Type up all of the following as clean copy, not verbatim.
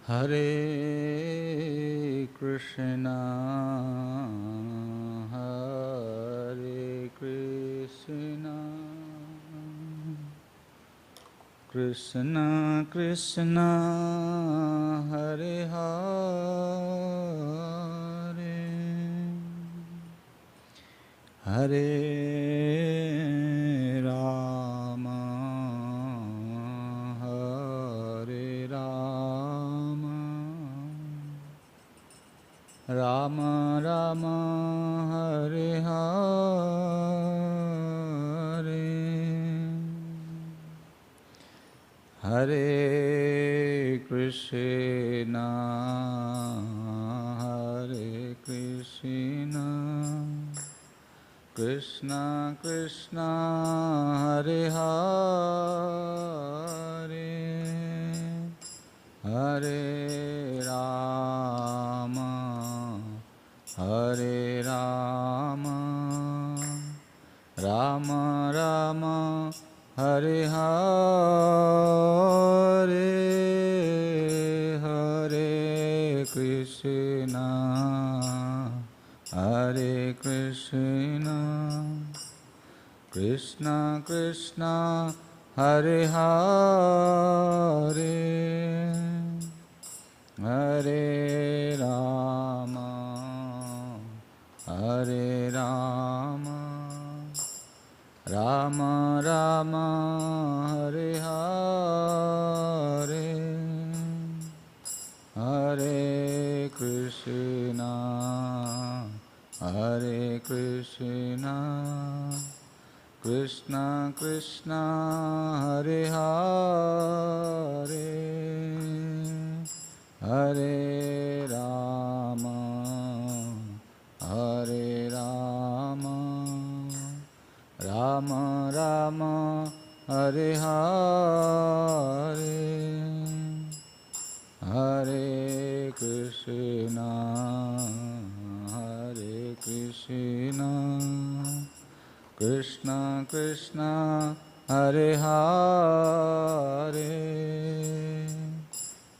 Hare Krishna, Hare Krishna, Krishna Krishna, Hare Hare, Hare Rama, Hare Rama, Rama Rama, Hare Hare, Hare Krishna, Hare Krishna, Krishna Krishna, Hare Hare, Hare Rama, Hare Rama, Rama Rama, Hare Hare, Hare Krishna, Hare Krishna, Krishna Krishna, Hare Hare, Hare Rama, Hare Rama, Rama Rama, Hare Hare, Hare Krishna, Hare Krishna, Krishna Krishna, Hare Hare, Hare Rama, Hare Rama, Rama Rama, Hare Hare, Hare Krishna, Hare Krishna, Krishna Krishna, Hare Hare,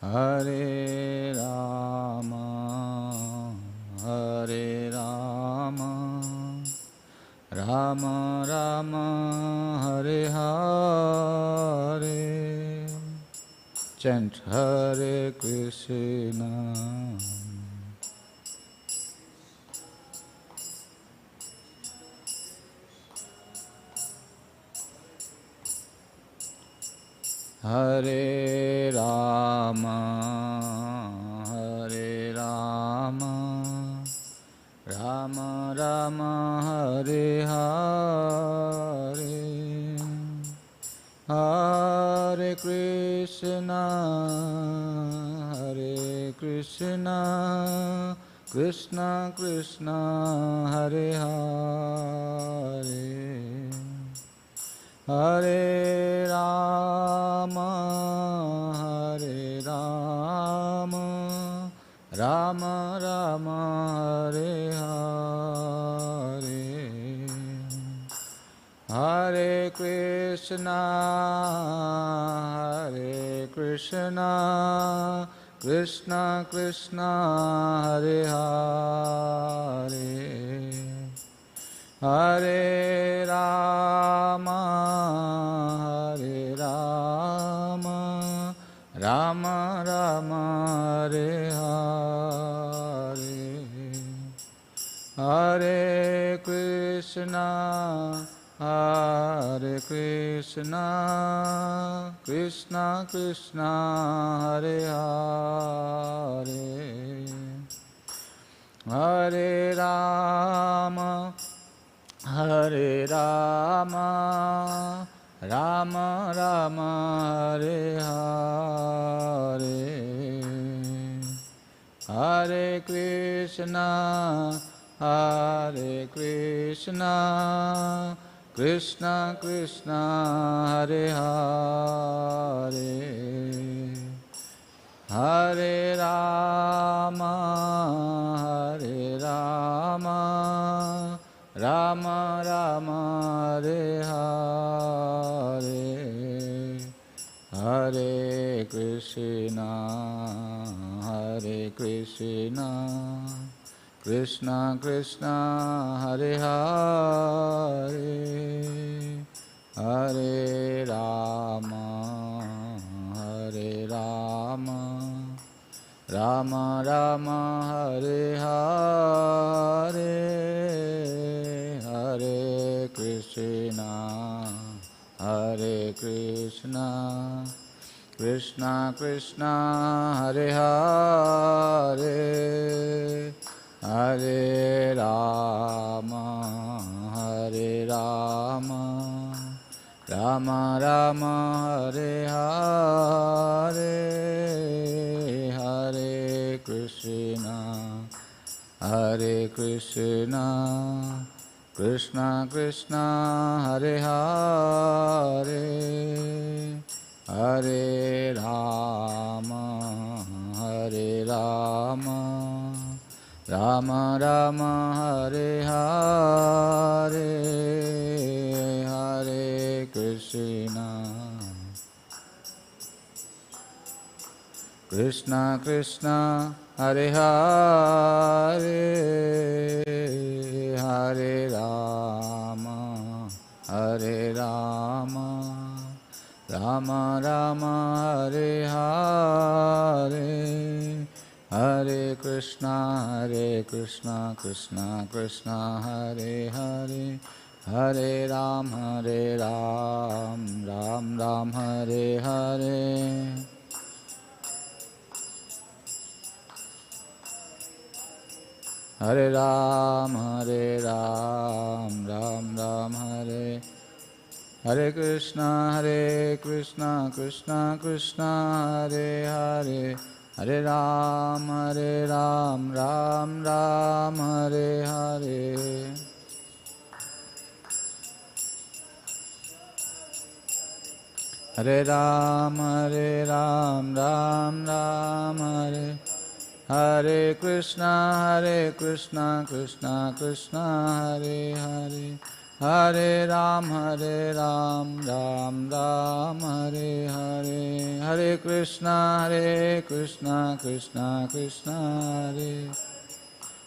Hare Rama, Hare Rama, Rama Rama, Hare Hare. Chant Hare Krishna, Hare Rama, Hare Rama, Rama Rama, Hare Hare, Hare Krishna, Hare Krishna, Krishna Krishna, Hare Hare, Hare Rama, Hare Rama, Rama Rama, Hare Hare, Hare Krishna, Hare Krishna, Krishna Krishna, Hare Hare, Hare Rama, Hare Rama, Rama Rama, Hare Hare, Hare Krishna, Hare Krishna, Krishna Krishna, Hare Hare, Hare Rama, Hare Rama, Rama Rama, Hare Hare, Hare Krishna, Hare Krishna, Krishna Krishna, Hare Hare, Hare Rama, Hare Rama, Rama Rama, Hare Hare, Hare Krishna, Hare Krishna, Krishna Krishna, Hare Hare, Hare Rama, Hare Rama, Rama Rama, Hare Hare, Hare Krishna, Hare Krishna, Krishna Krishna, Hare Hare, Hare Rama, Hare Rama, Rama Rama, Hare Hare, Hare Krishna, Hare Krishna, Krishna Krishna, Hare Hare, Hare Rama, Hare Rama, Rama Rama, Hare Hare, Hare Krishna, Krishna Krishna, Hare Hare, Hare Rama, Hare Rama, Rama Rama, Hare Hare, Hare Krishna, Krishna Krishna, Hare Hare, Hare Ram, Ram Ram, Hare Hare, Hare Ram, Ram Ram, Hare Hare Krishna, Krishna Krishna, Hare Hare, Hare Ram, Ram Ram, Hare Hare, Hare Ram, Ram Ram, Hare Hare Krishna, Krishna Krishna, Hare Hare, Hare Ram, Ram Ram, Hare Hare, Hare Krishna, Krishna Krishna,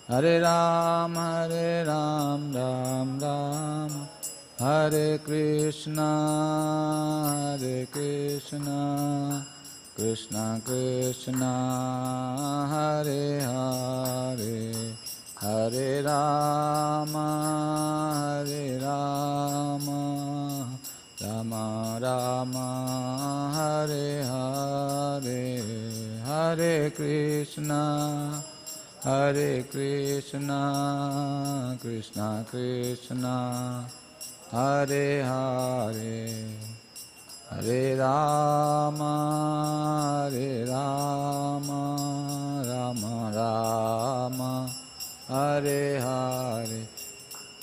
Hare Hare Ram, Ram Ram, Hare Krishna, Krishna Krishna, Hare Hare, Hare Rama, Rama Rama, Hare Hare, Hare Krishna, Krishna Krishna, Hare Hare, Hare Rama, Rama Rama, Hare Hare,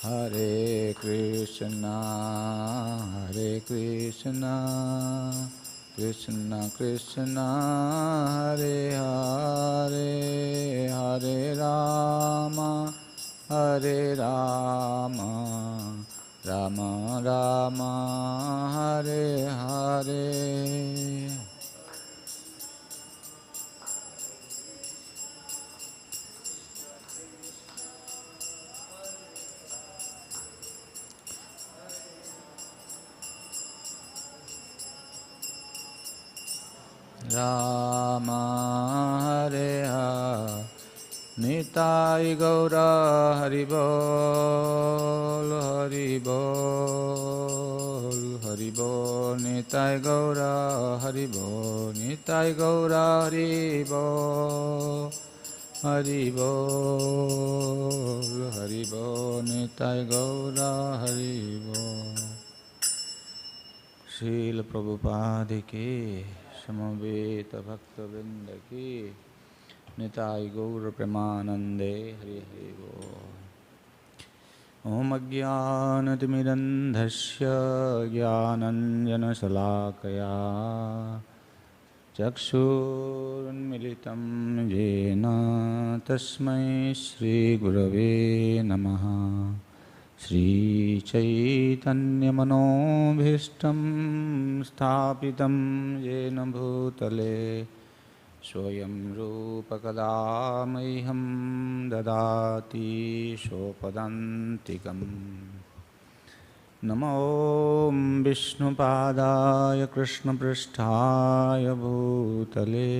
Hare Krishna, Krishna Krishna, Hare Hare, Hare Rama, Rama Rama, Hare Hare. Rama Hare Hare, Nitai Gaura Hari Bol, Hari Bol, Hari Bol, Nitai Gaura Hari Bol, Nitai Gaura Hari Bol, Hari Bol, Hari Bol, Nitai Gaura Hari Bol. Srila Prabhupada ki, Samaveta Bhakta-vrinda ki, Nitai Gaura Premanande, Hari Hari Bol. Om Ajnanatimidandhasya Jnananjana Salakaya चक्षुरुन्मिलितं येन तस्मै श्रीगुरवे नमः। श्रीचैतन्यमनोभीष्टं स्थापितं येन भूतले स्वयं रूपकदा मह्यं ददाति स्वपदान्तिकम्। नमो विष्णुपादाय कृष्णपृष्ठाय भूतले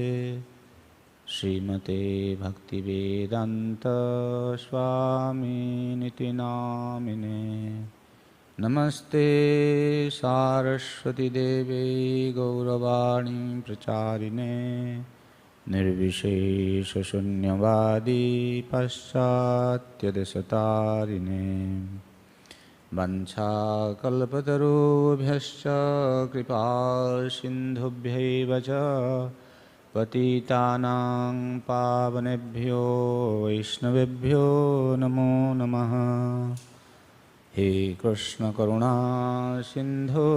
श्रीमते भक्तिवेदान्त स्वामिनिति नामिने। नमस्ते सारस्वती देवे गौरवाणी प्रचारिणे निर्विशेषशून्यवादी पाश्चात्यदेशतारिणे। वंशाकल्पतरुभ्यश्च कृपा सिन्धुभ्यैव च पतितानां पावनेभ्यो वैष्णवेभ्यो नमो नमः। हे कृष्ण करुणा सिन्धो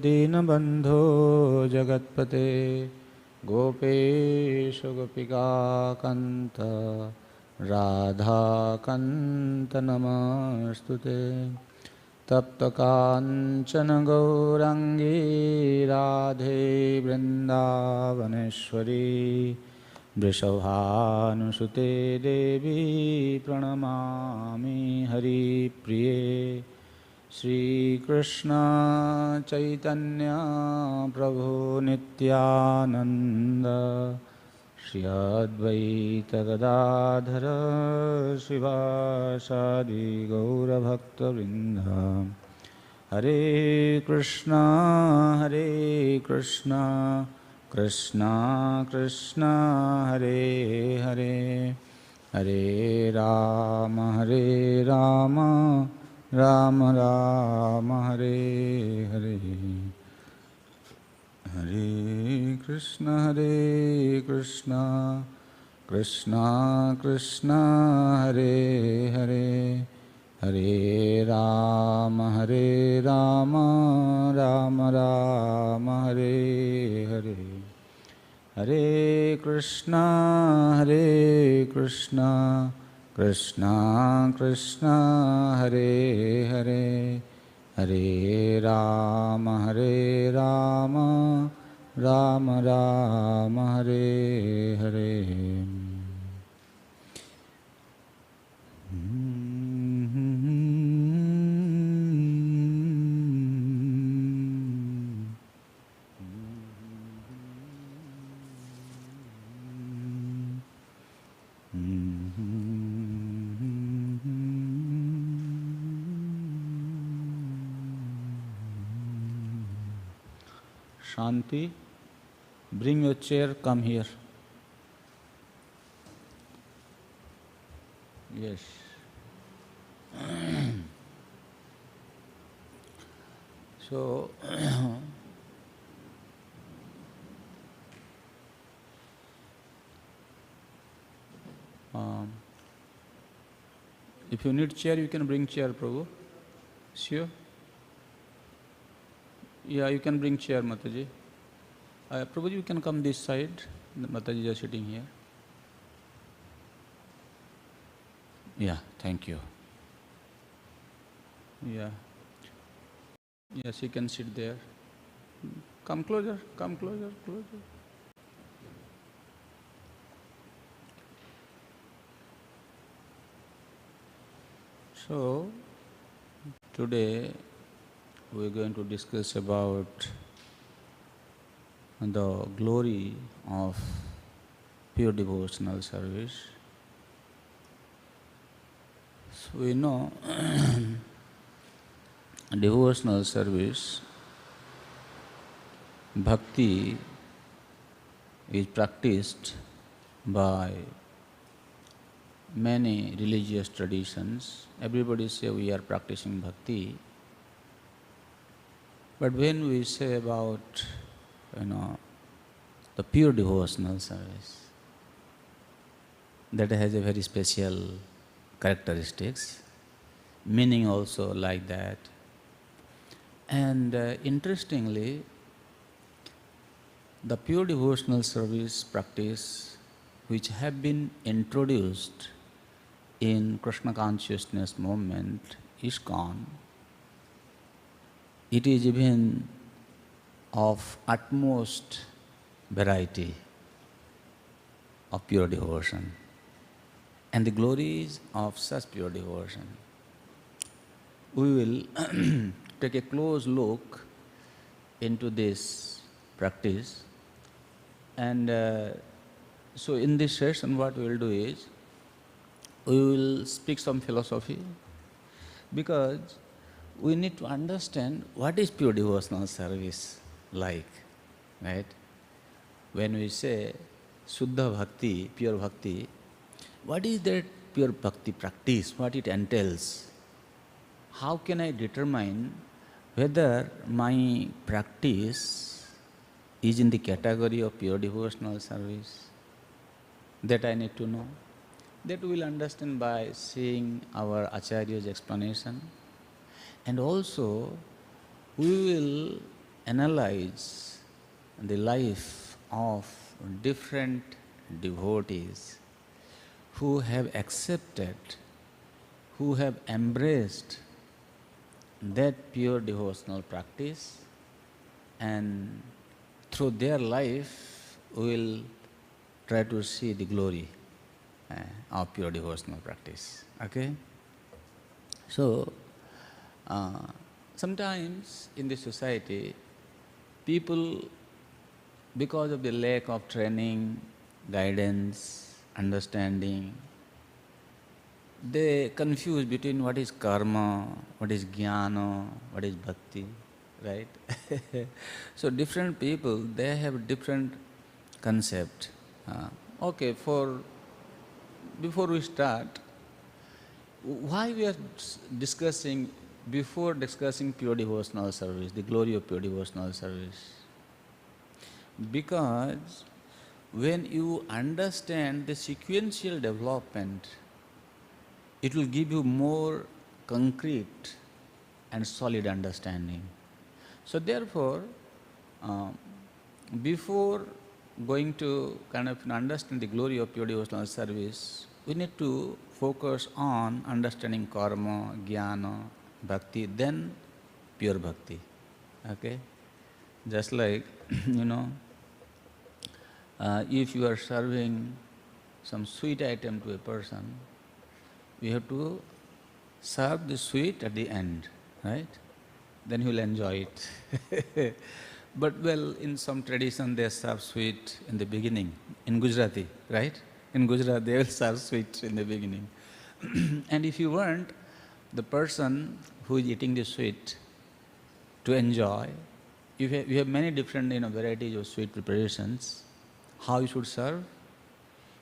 दीनबन्धो जगत्पते गोपेश गोपिकान्त राधाकान्त नमस्तुते। तप्तकाञ्चन गौराङ्गी राधे वृन्दावनेश्वरी वृषभानुसुते देवी प्रणमामि हरिप्रिये। श्रीकृष्ण चैतन्य प्रभु नित्यानन्द श्री अद्वैत गदाधर शिवासादि गौरभक्तवृन्द। हरे कृष्णा कृष्णा कृष्णा हरे हरे, हरे राम राम राम हरे हरे। हरे कृष्णा कृष्णा कृष्णा हरे हरे, हरे राम राम राम हरे हरे। हरे कृष्णा कृष्णा कृष्णा हरे हरे, हरे Ram Ram Ram Hare Hare. Shanti, bring your chair, come here. Yes. So, if you need chair, you can bring chair, Prabhu. Sure. Yeah, you can bring chair, Mataji. Prabhuji, you can come this side. The Mataji are sitting here. Yeah, thank you. Yeah. Yes, you can sit there. Come closer, closer. So, today we are going to discuss about the glory of pure devotional service. So we know devotional service, bhakti is practiced by many religious traditions. Everybody say we are practicing bhakti. But when we say about, the pure devotional service, that has a very special characteristics, meaning also like that. And interestingly, the pure devotional service practice which have been introduced in Krishna consciousness movement is gone. It is even of utmost variety of pure devotion and the glories of such pure devotion. We will take a close look into this practice, and so in this session what we will do is we will speak some philosophy, because we need to understand what is pure devotional service like, right? When we say Suddha Bhakti, pure bhakti, what is that pure bhakti practice, what it entails? How can I determine whether my practice is in the category of pure devotional service? That I need to know. That we will understand by seeing our Acharya's explanation. And also, we will analyze the life of different devotees who have accepted, who have embraced that pure devotional practice, and through their life we will try to see the glory of pure devotional practice. Okay? So, sometimes in the society, people, because of the lack of training, guidance, understanding, they confuse between what is karma, what is jnana, what is bhakti, right? So different people, they have different concept. Okay, before we start, why we are discussing, before discussing pure devotional service, the glory of pure devotional service? Because when you understand the sequential development, it will give you more concrete and solid understanding. So therefore, before going to kind of understand the glory of pure devotional service, we need to focus on understanding karma, jnana, bhakti, then pure bhakti. Okay? Just like, if you are serving some sweet item to a person, we have to serve the sweet at the end, right? Then he will enjoy it. But well, in some tradition they serve sweet in the beginning. In Gujarati, right? In Gujarat they will serve sweet in the beginning. And if you want the person who is eating the sweet to enjoy, you have many different varieties of sweet preparations. How you should serve?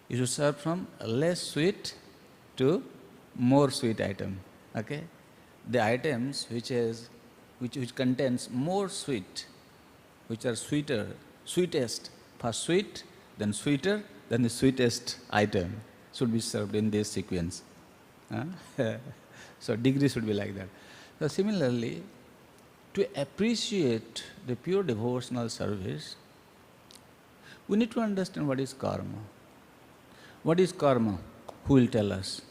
You should serve from less sweet to more sweet item. Okay? The items which contains more sweet, which are sweetest, first sweet, then sweeter, then the sweetest item should be served in this sequence. So degree should be like that. So similarly, to appreciate the pure devotional service, we need to understand what is karma. What is karma? Who will tell us?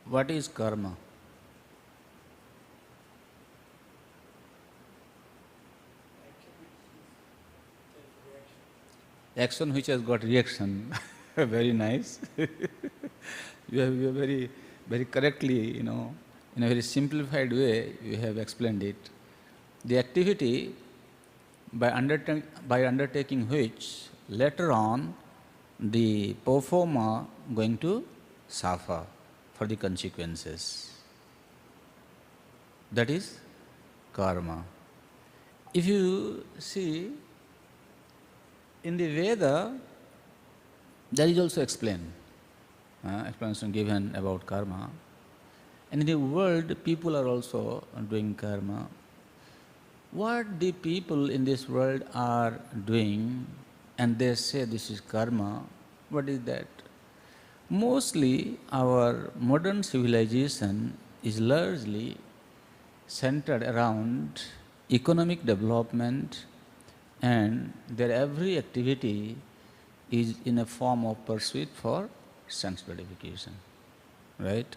What is karma? Action which has got reaction. Very nice. You have very, very correctly, in a very simplified way, you have explained it. The activity by undertaking which later on the performer going to suffer for the consequences. That is karma. If you see, in the Veda, there is also explanation given about karma. And in the world, people are also doing karma. What the people in this world are doing, and they say this is karma, what is that? Mostly our modern civilization is largely centered around economic development, and their every activity is in a form of pursuit for sense gratification, right?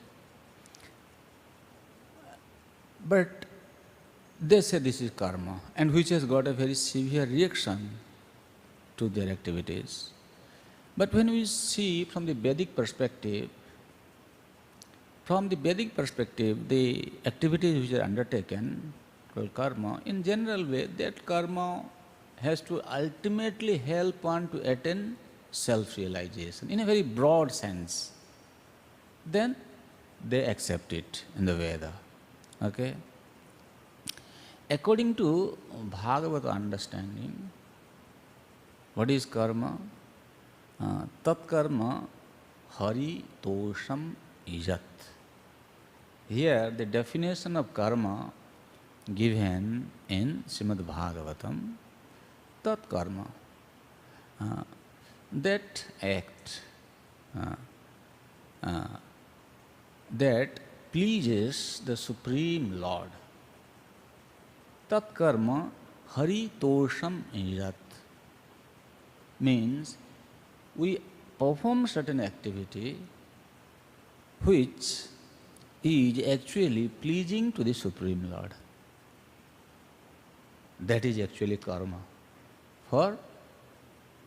But they say this is karma, and which has got a very severe reaction to their activities. But when we see from the Vedic perspective, the activities which are undertaken, called karma, in general way, that karma has to ultimately help one to attain self-realization in a very broad sense. Then they accept it in the Veda. Okay? According to Bhagavata understanding, what is karma? Tat karma hari tosham ijat. Here the definition of karma given in Srimad Bhagavatam, tat karma, that act that pleases the Supreme Lord. Tat karma hari tosham ijat means we perform certain activity which is actually pleasing to the Supreme Lord. That is actually karma for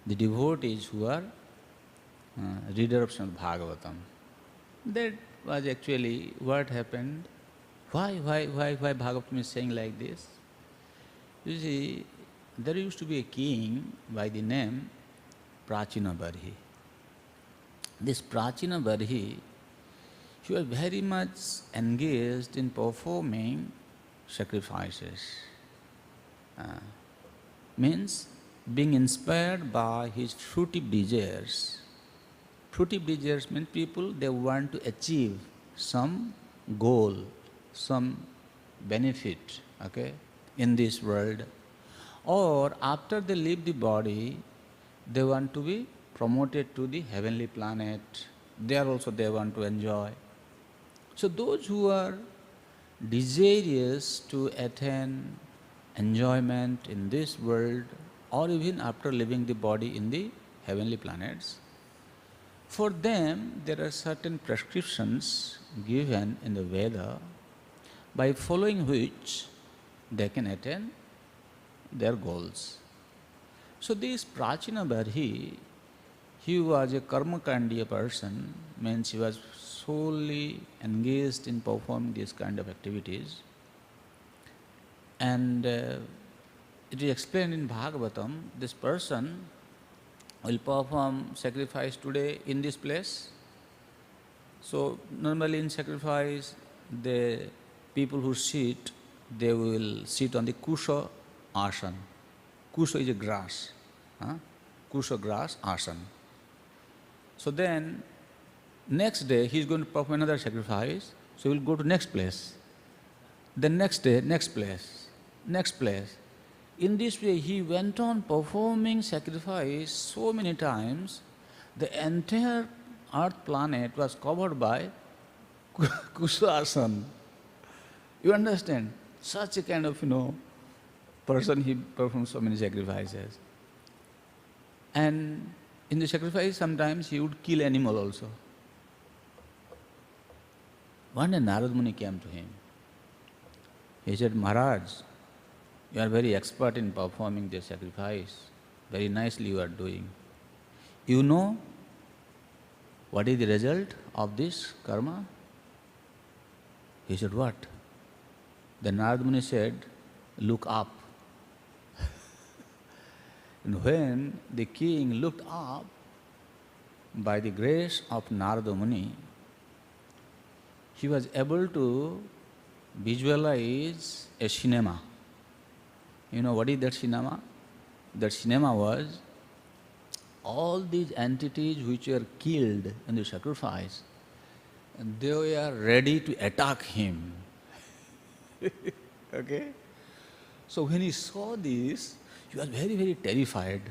the devotees who are reader of Srimad Bhagavatam. That was actually what happened. Why Bhagavatam is saying like this? You see, there used to be a king by the name Prachina Barhi. This Prachina Barhi, he was very much engaged in performing sacrifices. Means being inspired by his fruitive desires. Fruitive desires mean people, they want to achieve some goal, some benefit, okay, in this world. Or after they leave the body, they want to be promoted to the heavenly planet. There also they want to enjoy. So those who are desirous to attain enjoyment in this world or even after leaving the body in the heavenly planets, for them there are certain prescriptions given in the Veda by following which they can attain their goals. So this Prachina Barhi, he was a karmakandiya person, means he was solely engaged in performing these kind of activities. And it is explained in Bhagavatam, this person will perform sacrifice today in this place. So normally in sacrifice, the people who sit, they will sit on the kusha asan. Kusha is a grass. Kusha grass asan. So then next day he is going to perform another sacrifice, so he will go to next place. Then next day, next place, next place. In this way he went on performing sacrifice so many times, the entire earth planet was covered by Kusha-asan. You understand? Such a kind of, person, he performed so many sacrifices. And in the sacrifice sometimes he would kill animal also. One day Narad Muni came to him. He said, Maharaj, you are very expert in performing this sacrifice. Very nicely you are doing. You know what is the result of this karma? He said, what? Then Narad Muni said, look up. And when the king looked up, by the grace of Narada Muni, he was able to visualize a cinema. You know what is that cinema? That cinema was all these entities which were killed in the sacrifice, they were ready to attack him. Okay? So when he saw this, he was very, very terrified,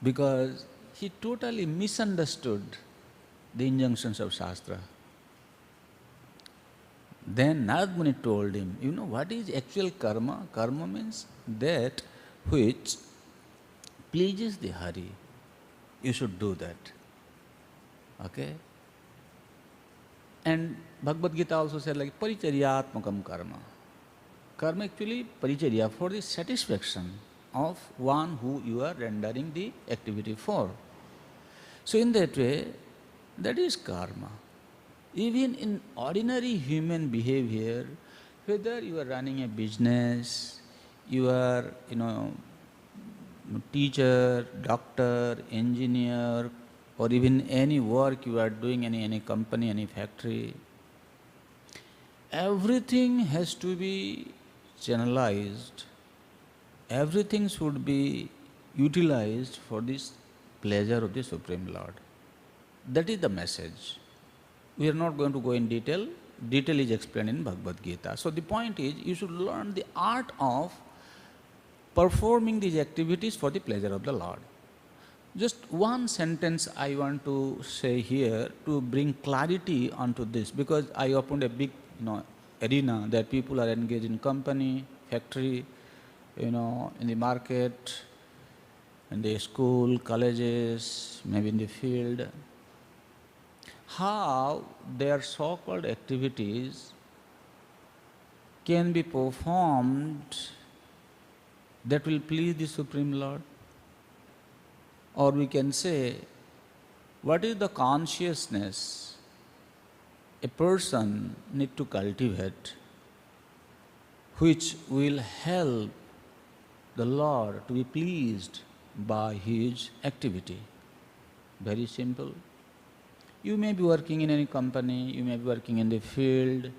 because he totally misunderstood the injunctions of Shastra. Then Narad Muni told him, you know what is actual karma? Karma means that which pleases the Hari. You should do that. Okay? And Bhagavad Gita also said like paricharyatmakam karma. Karma actually paricharya for the satisfaction of one who you are rendering the activity for. So in that way, that is karma. Even in ordinary human behavior, whether you are running a business, you are, teacher, doctor, engineer, or even any work you are doing, any company, any factory, everything has to be channelized, everything should be utilized for this pleasure of the Supreme Lord. That is the message. We are not going to go in detail. Detail is explained in Bhagavad Gita. So the point is, you should learn the art of performing these activities for the pleasure of the Lord. Just one sentence I want to say here to bring clarity onto this, because I opened a big arena that people are engaged in company, factory, in the market, in the school, colleges, maybe in the field. How their so-called activities can be performed that will please the Supreme Lord? Or we can say, what is the consciousness a person need to cultivate which will help the Lord to be pleased by his activity? Very simple. You may be working in any company, you may be working in the field,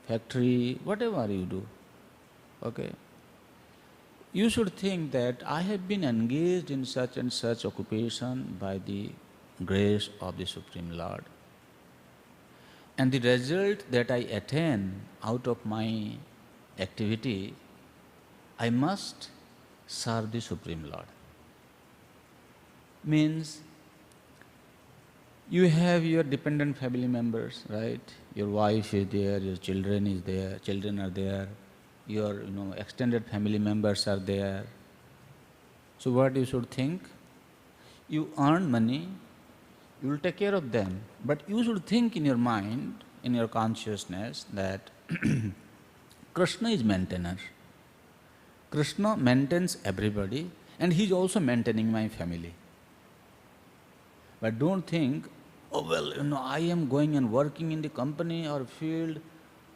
factory, whatever you do. Okay? You should think that I have been engaged in such and such occupation by the grace of the Supreme Lord. And the result that I attain out of my activity, I must serve the Supreme Lord. Means, you have your dependent family members, right? Your wife is there, your children are there, your extended family members are there. So what you should think? You earn money, you will take care of them, but you should think in your mind, in your consciousness, that Krishna is maintainer. Krishna maintains everybody, and he is also maintaining my family. But don't think, oh well, I am going and working in the company or field,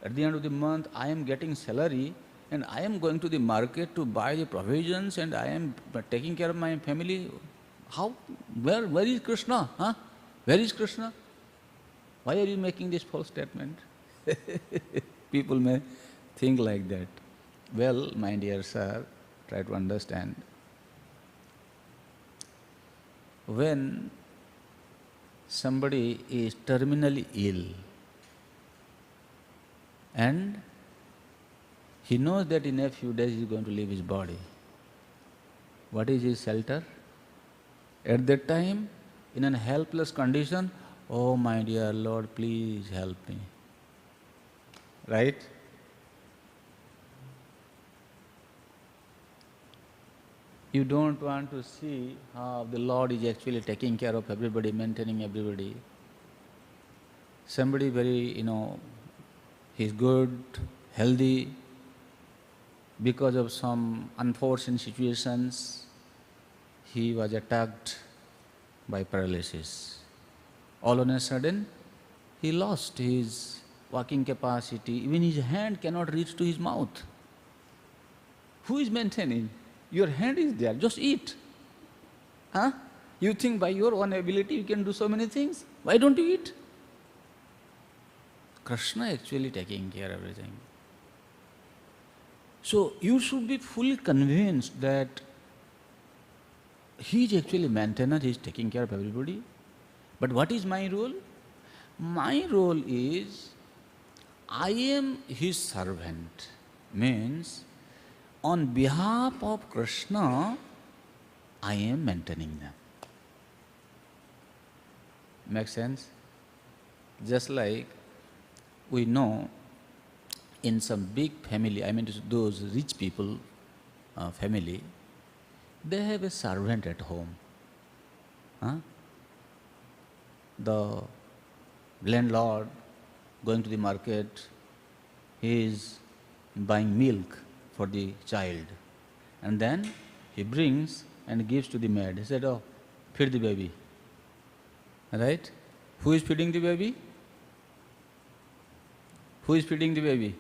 at the end of the month I am getting salary, and I am going to the market to buy the provisions, and I am taking care of my family. How? Where is Krishna? Huh? Where is Krishna? Why are you making this false statement? People may think like that. Well, my dear sir, try to understand. When somebody is terminally ill and he knows that in a few days he is going to leave his body, what is his shelter? At that time, in a helpless condition, oh my dear Lord, please help me. Right? You don't want to see how the Lord is actually taking care of everybody, maintaining everybody. Somebody very, he's good, healthy, because of some unforeseen situations, he was attacked by paralysis. All on a sudden, he lost his walking capacity. Even his hand cannot reach to his mouth. Who is maintaining? Your hand is there, just eat. Huh? You think by your own ability you can do so many things? Why don't you eat? Krishna actually taking care of everything. So you should be fully convinced that he is actually maintainer, he is taking care of everybody. But what is my role? My role is, I am his servant. Means, on behalf of Krishna, I am maintaining them. Makes sense? Just like we know in some big family, I mean those rich people family, they have a servant at home. Huh? The landlord going to the market, he is buying milk for the child, and then he brings and gives to the maid. He said, "Oh, feed the baby." Right? Who is feeding the baby? Who is feeding the baby?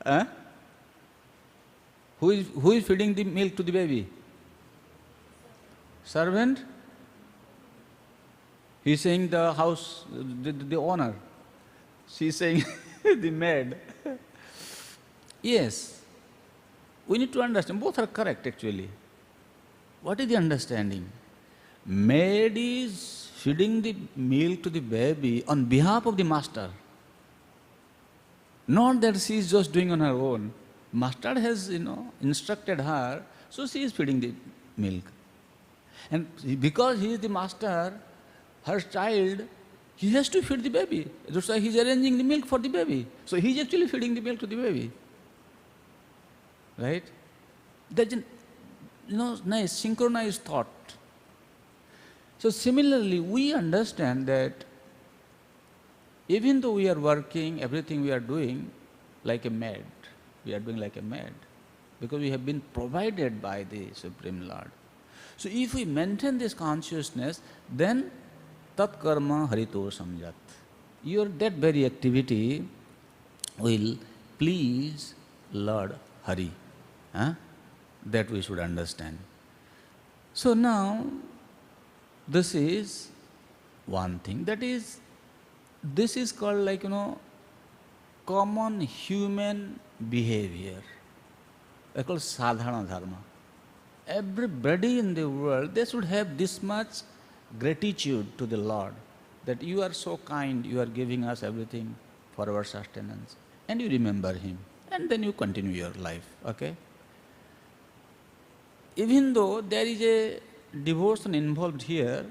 Huh? Who is feeding the milk to the baby? Servant? He is saying the house, the owner. She is saying the maid. Yes. We need to understand. Both are correct actually. What is the understanding? Maid is feeding the milk to the baby on behalf of the master. Not that she is just doing on her own. Master has, instructed her, so she is feeding the milk. And because he is the master, her child, he has to feed the baby. That's why he is arranging the milk for the baby. So he is actually feeding the milk to the baby. Right? That's a nice, synchronized thought. So similarly, we understand that even though we are working, everything we are doing like a maid, we are doing like a maid, because we have been provided by the Supreme Lord. So if we maintain this consciousness, then tat karma harito samjat. That very activity will please Lord Hari. That we should understand. So now, this is one thing. That is, this is called common human behavior. It's called sadhana dharma. Everybody in the world, they should have this much gratitude to the Lord, that you are so kind, you are giving us everything for our sustenance. And you remember Him. And then you continue your life. Okay? Even though there is a devotion involved here,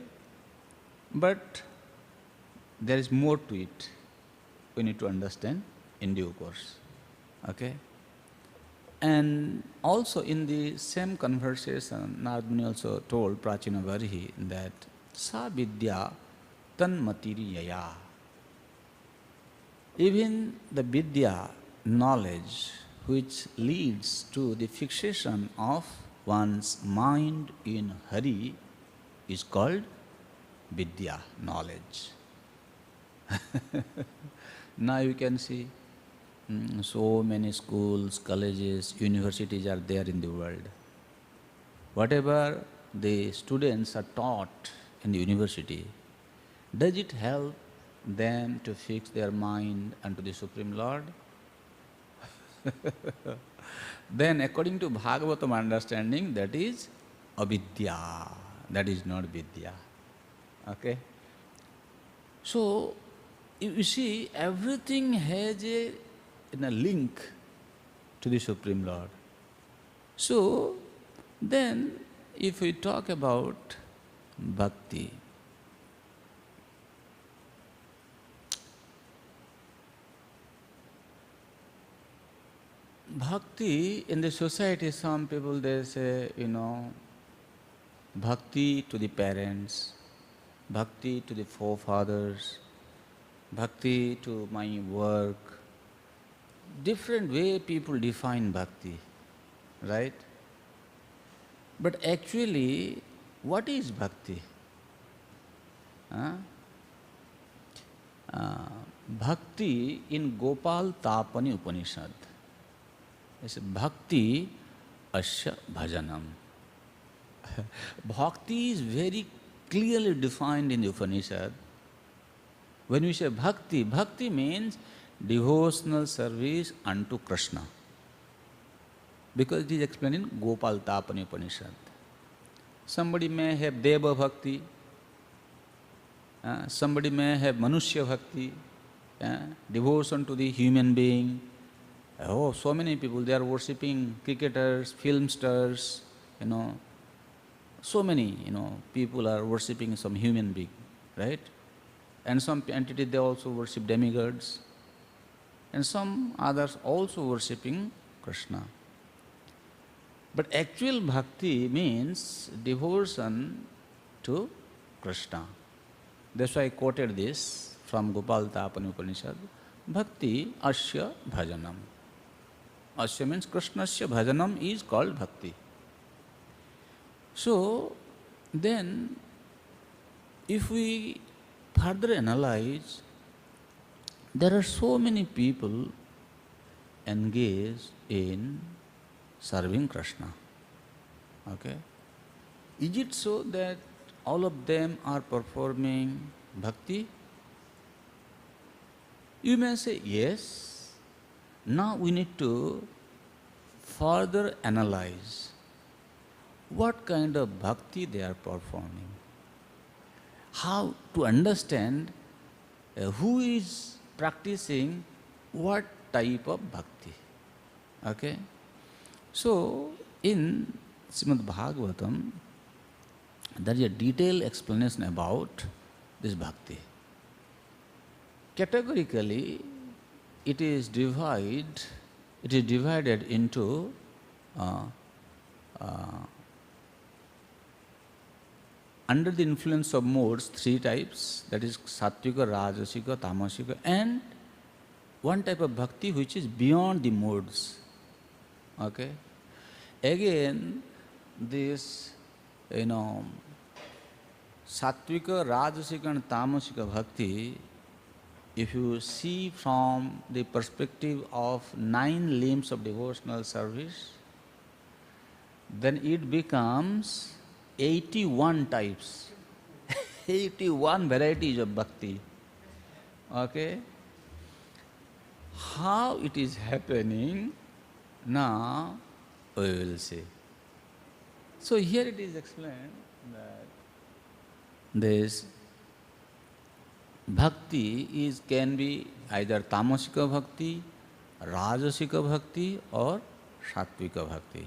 but there is more to it. We need to understand in due course. Okay? And also in the same conversation, Narad Muni also told Prachina Varhi that sa vidya tanmatiri yaya. Even the vidya, knowledge, which leads to the fixation of one's mind in Hari, is called vidya, knowledge. Now you can see so many schools, colleges, universities are there in the world. Whatever the students are taught in the university, does it help them to fix their mind unto the Supreme Lord? Then according to Bhagavatam understanding, that is avidya, that is not vidya. Okay? So, you see, everything has a link to the Supreme Lord. So, then if we talk about bhakti, bhakti in the society, some people they say, bhakti to the parents, bhakti to the forefathers, bhakti to my work. Different way people define bhakti, right? But actually, what is bhakti? Bhakti in Gopal Tapani Upanishad. It's bhakti asya bhajanam. Bhakti is very clearly defined in the Upanishad. When we say bhakti, bhakti means devotional service unto Krishna. Because it is explained in Gopal Tapani Upanishad. Somebody may have Deva Bhakti, somebody may have Manushya Bhakti, devotion to the human being. Oh, so many people, they are worshipping cricketers, film stars, so many, people are worshipping some human being, right? And some entity, they also worship demigods. and some others also worshipping Krishna. But actual bhakti means devotion to Krishna. That's why I quoted this from Gopal Tapani Upanishad. Bhakti asya bhajanam. Asya means Krishnasya bhajanam is called bhakti. So then if we further analyze, there are so many people engaged in serving Krishna. Okay? Is it so that all of them are performing bhakti? You may say yes. Now we need to further analyze what kind of bhakti they are performing. How to understand who is practicing what type of bhakti. Okay? So, in Srimad Bhagavatam, there is a detailed explanation about this bhakti. Categorically, it is divided into under the influence of modes, 3 types, that is Sattvika, Rajasika, Tamasika, and one type of bhakti which is beyond the modes. Okay? Again, this, Sattvika, Rajasika and Tamasika bhakti, if you see from the perspective of 9 limbs of devotional service, then it becomes 81 types, 81 varieties of bhakti. Okay? How it is happening, now we will see. So here it is explained that this bhakti can be either tamasika bhakti, rajasika bhakti or sattvika bhakti.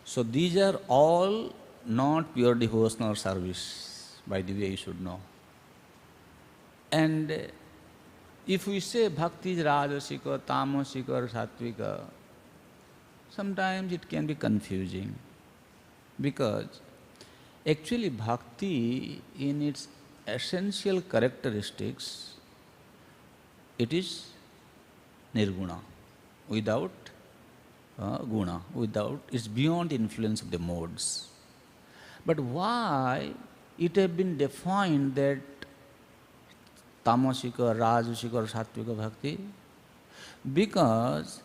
So these are all not pure devotional service, by the way you should know. And if we say bhakti is rajasika, tamasika or sattvika, sometimes it can be confusing, because actually bhakti in its essential characteristics, it is nirguna, without guna, it's beyond influence of the modes. But why it has been defined that tamasika, rajasika or sattvika bhakti? Because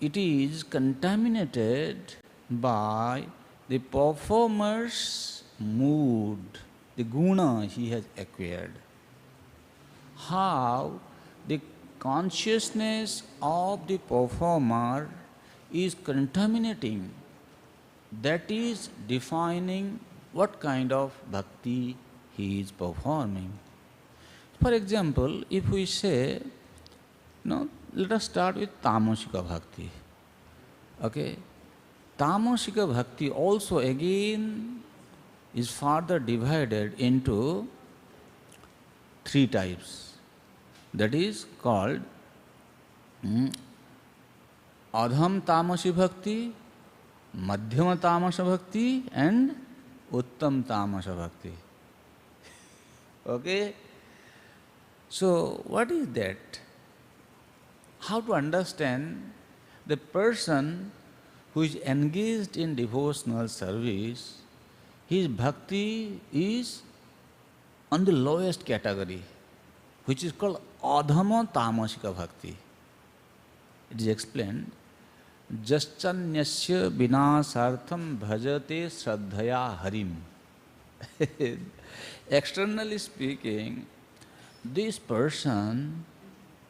it is contaminated by the performer's mood, the guna he has acquired. How the consciousness of the performer is contaminating, that is defining what kind of bhakti he is performing. For example, if we say, let us start with tamasika bhakti. Okay? Tamasika bhakti also again is further divided into 3 types. That is called adham tamasi bhakti, madhyama tamasa bhakti and uttam tamasa bhakti. Okay? So what is that? How to understand the person who is engaged in devotional service, his bhakti is on the lowest category, which is called adhama tamasika bhakti. It is explained, jaschanyasya vinasartham bhajate shraddhaya harim. Externally speaking, this person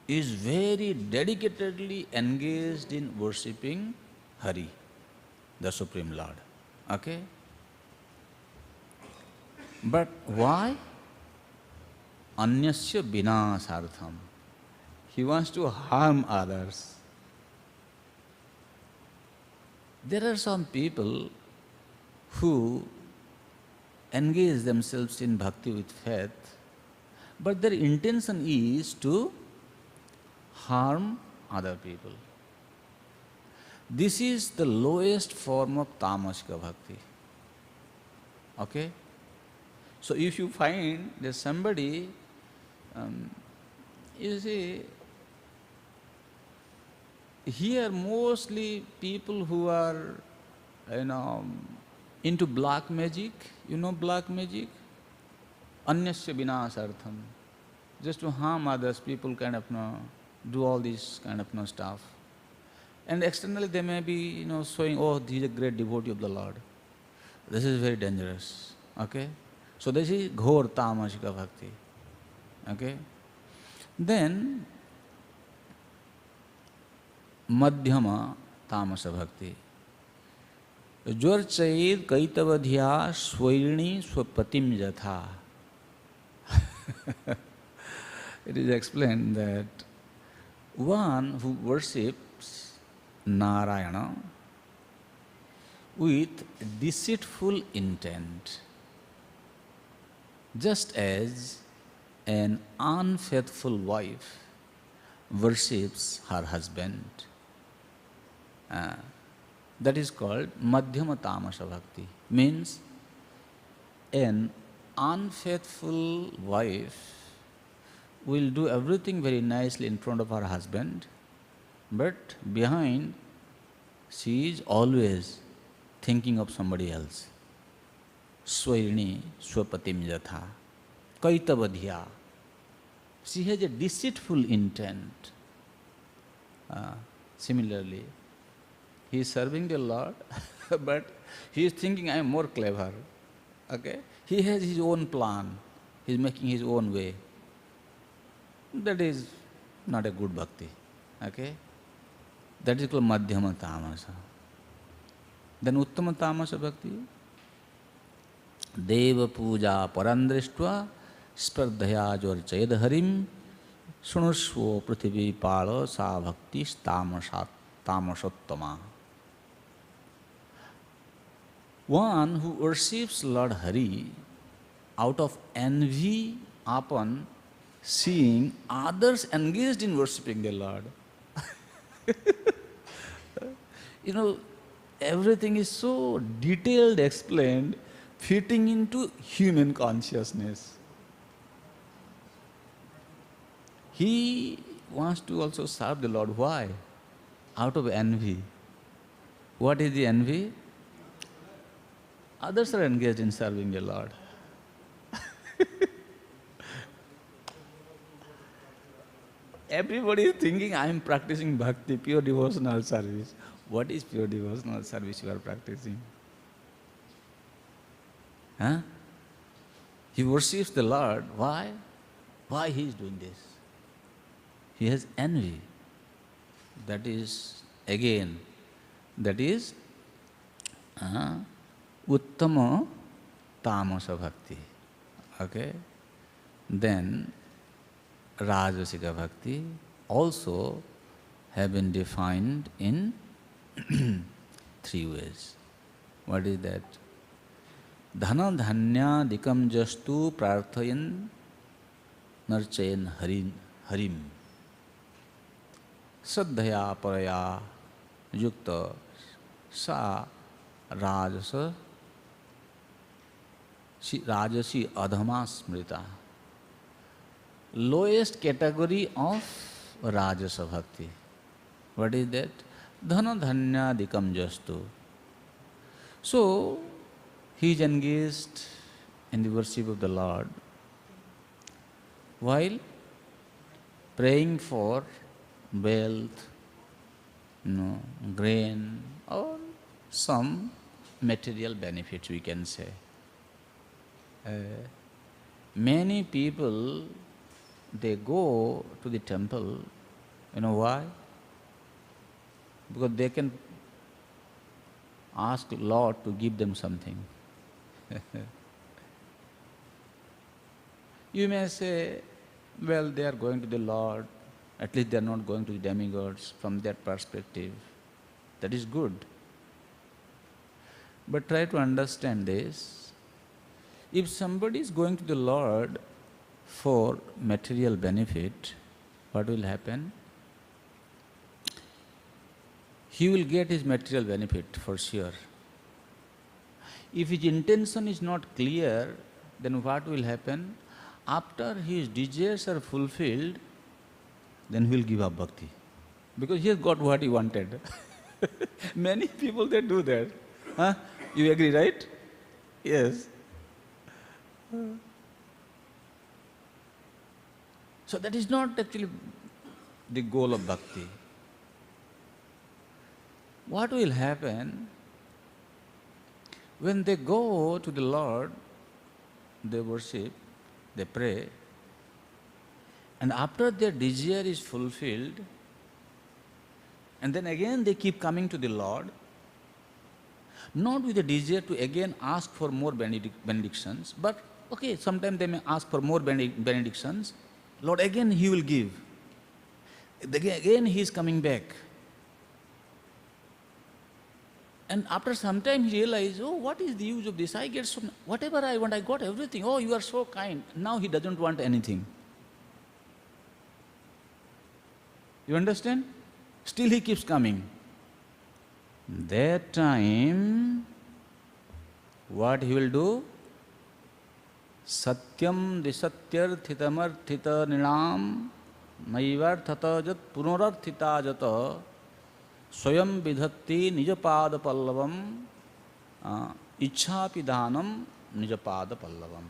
is very dedicatedly engaged in worshipping Hari, the Supreme Lord. Okay? But why? Anyasya vinasartham. He wants to harm others. There are some people who engage themselves in bhakti with faith, but their intention is to harm other people. This is the lowest form of tamasika bhakti. Okay? So if you find that somebody, you see, here mostly people who are, you know, into black magic, you know black magic? Anyasya vinasartham. Just to harm others, people kind of, do all this kind of, stuff. And externally they may be, showing, oh, he is a great devotee of the Lord. This is very dangerous. Okay? So this is ghor tamasika bhakti. Okay? Then, madhyama tamasa bhakti. Jvarchayid kaitavadhya swairni swapatim jatha. It is explained that one who worships Narayana with deceitful intent, just as an unfaithful wife worships her husband. That is called Madhyama Tamasa Bhakti. Means an unfaithful wife will do everything very nicely in front of her husband, but behind she is always thinking of somebody else. Swairni swapatim jatha. Kaitavadhya. She has a deceitful intent. Similarly, he is serving the Lord, but he is thinking, I am more clever. Okay? He has his own plan. He is making his own way. That is not a good bhakti. Okay? That is called madhyama tamasa. Then uttama tamasa bhakti. Deva puja parandrishtva spardhaya jorchayad harim sunusvo prithvi pala sa bhakti tamasottama. One who worships Lord Hari out of envy upon seeing others engaged in worshipping the Lord. Everything is so detailed, explained, fitting into human consciousness. He wants to also serve the Lord. Why? Out of envy. What is the envy? Others are engaged in serving the Lord. Everybody is thinking, I am practicing bhakti, pure devotional service. What is pure devotional service you are practicing? Huh? He worships the Lord. Why? Why he is doing this? He has envy. That is uttama tamasa bhakti. Okay? Then Rajasika bhakti also have been defined in 3 ways. What is that? Dhana dhanya dikam jastu prarthayan narchayan harim. Saddhaya paraya yukta sa rajasi adhama smrita. Lowest category of Rajasa Bhakti. What is that? Dhana dhanya dikam jastu. So, he is engaged in the worship of the Lord while praying for wealth, grain, or some material benefits, we can say. Many people, they go to the temple, why? Because they can ask Lord to give them something. You may say, well, they are going to the Lord, at least they are not going to the demigods. From that perspective, that is good. But try to understand this. If somebody is going to the Lord for material benefit, what will happen? he will get his material benefit for sure. If his intention is not clear, then what will happen? After his desires are fulfilled, then he will give up bhakti. Because he has got what he wanted. Many people, they do that. Huh? You agree, right? Yes. So that is not actually the goal of bhakti. What will happen when they go to the Lord, they worship, they pray, and after their desire is fulfilled, and then again they keep coming to the Lord, not with a desire to again ask for more benedictions, but okay, sometimes they may ask for more benedictions. Lord, again He will give. Again He is coming back. And after some time he realized, oh, what is the use of this? I get so, whatever I want, I got everything. Oh, you are so kind. Now he doesn't want anything. You understand? Still he keeps coming. That time, what he will do? Satyam disatyarthitamarthita ninam naivarthata jat punararthita jata swayam vidhatti nijapada pallavam ichhapidanam nijapada pallavam.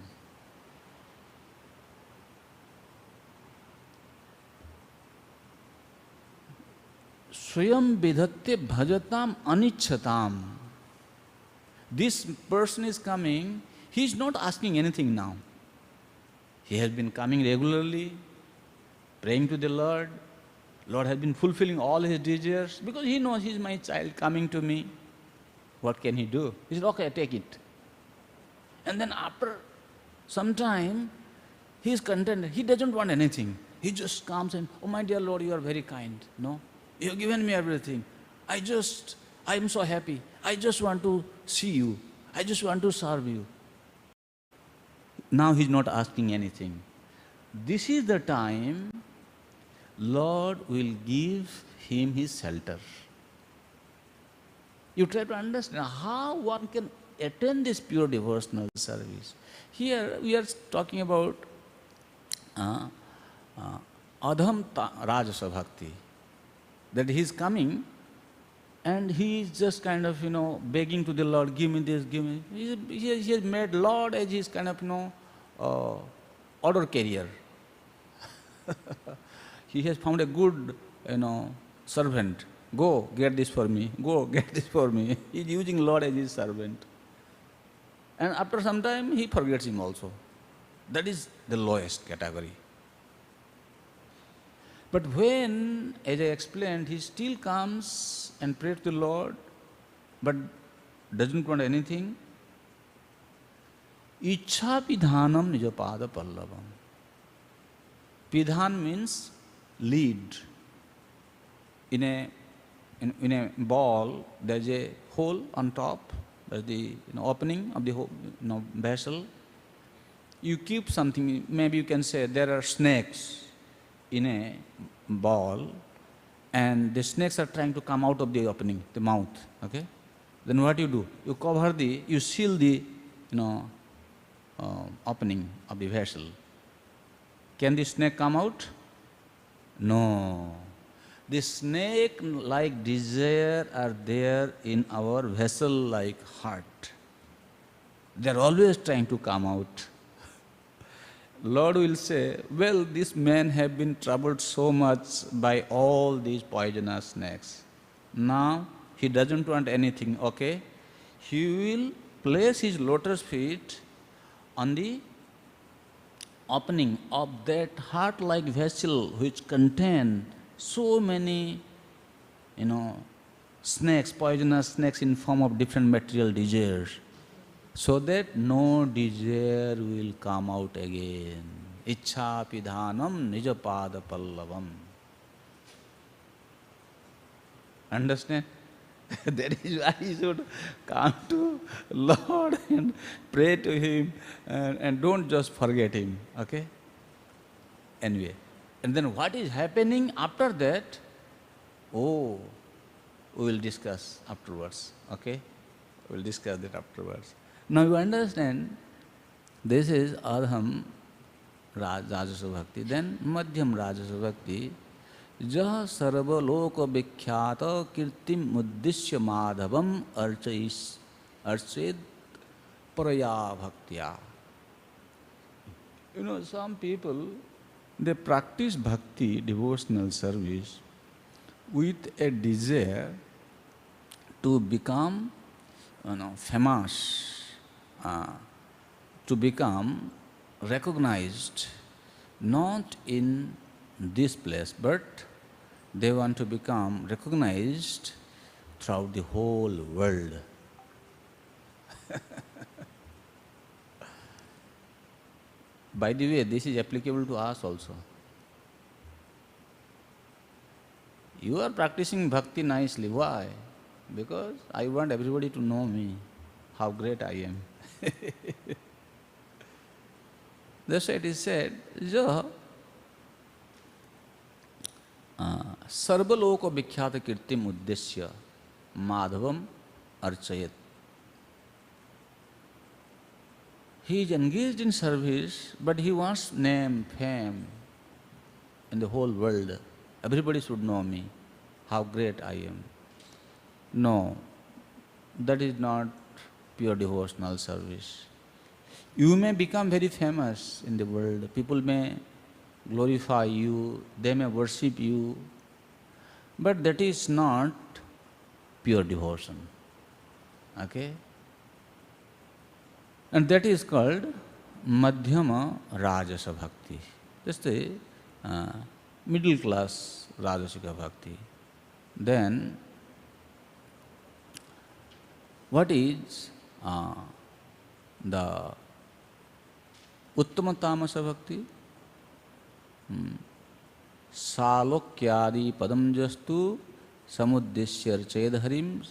Swayam vidhatte bhajatam anichhatam. This person is coming, he is not asking anything now. He has been coming regularly, praying to the Lord. Lord has been fulfilling all his desires because he knows he is my child coming to me. What can he do? He said, okay, take it. And then after some time, he is contented. He doesn't want anything. He just comes and, oh my dear Lord, you are very kind. No, you have given me everything. I am so happy. I just want to see you. I just want to serve you. Now he is not asking anything. This is the time Lord will give him his shelter. You try to understand how one can attain this pure devotional service. Here we are talking about Adham Rajasa Bhakti. That he is coming and he is just kind of, begging to the Lord, give me this, give me. He has made Lord as his kind of, order carrier. He has found a good, servant. Go, get this for me. Go, get this for me. He is using Lord as his servant. And after some time, he forgets him also. That is the lowest category. But when, as I explained, he still comes and prays to the Lord, but doesn't want anything, Ichha pidhanam nijapada pallavam. Pidhan means lead. In a ball, there is a hole on top, there is the opening of the vessel. You keep something, maybe you can say there are snakes in a ball, and the snakes are trying to come out of the opening, the mouth. Okay? Then what you do? You seal the opening of the vessel. Can the snake come out? No. The snake-like desire are there in our vessel-like heart. They are always trying to come out. Lord will say, well, this man have been troubled so much by all these poisonous snakes. Now, he doesn't want anything, okay? He will place his lotus feet on the opening of that heart-like vessel which contain so many, snakes, poisonous snakes in form of different material desires, so that no desire will come out again. Ichha pidhanam nijapada pallavam. Understand? That is why you should come to Lord and pray to Him and don't just forget Him. Okay? Anyway. And then what is happening after that? Oh, we will discuss afterwards, okay? We will discuss that afterwards. Now you understand, this is Adham Rajasa Bhakti. Then Madhyam Rajasa Bhakti. Jah sarvaloka vikhyata kirtim uddishya madhavam archayed paraya bhaktya. You know, some people, they practice bhakti, devotional service, with a desire to become, famous, to become recognized, not in this place, but they want to become recognized throughout the whole world. By the way, this is applicable to us also. You are practicing bhakti nicely. Why? Because I want everybody to know me, how great I am. That's why it is said, Jo Sarvaloka Vikhyata Kirtim Uddeshya Madhavam Archayat. He is engaged in service, but he wants name, fame in the whole world. Everybody should know me, how great I am. No, that is not pure devotional service. You may become very famous in the world. People may glorify you, they may worship you, but that is not pure devotion. Okay? And that is called Madhyama Rajasa Bhakti. Just the middle class Rajasika Bhakti. Then, what is the Uttama Tamasa Bhakti? Salokyadi padam jastu samuddeshya archayadharim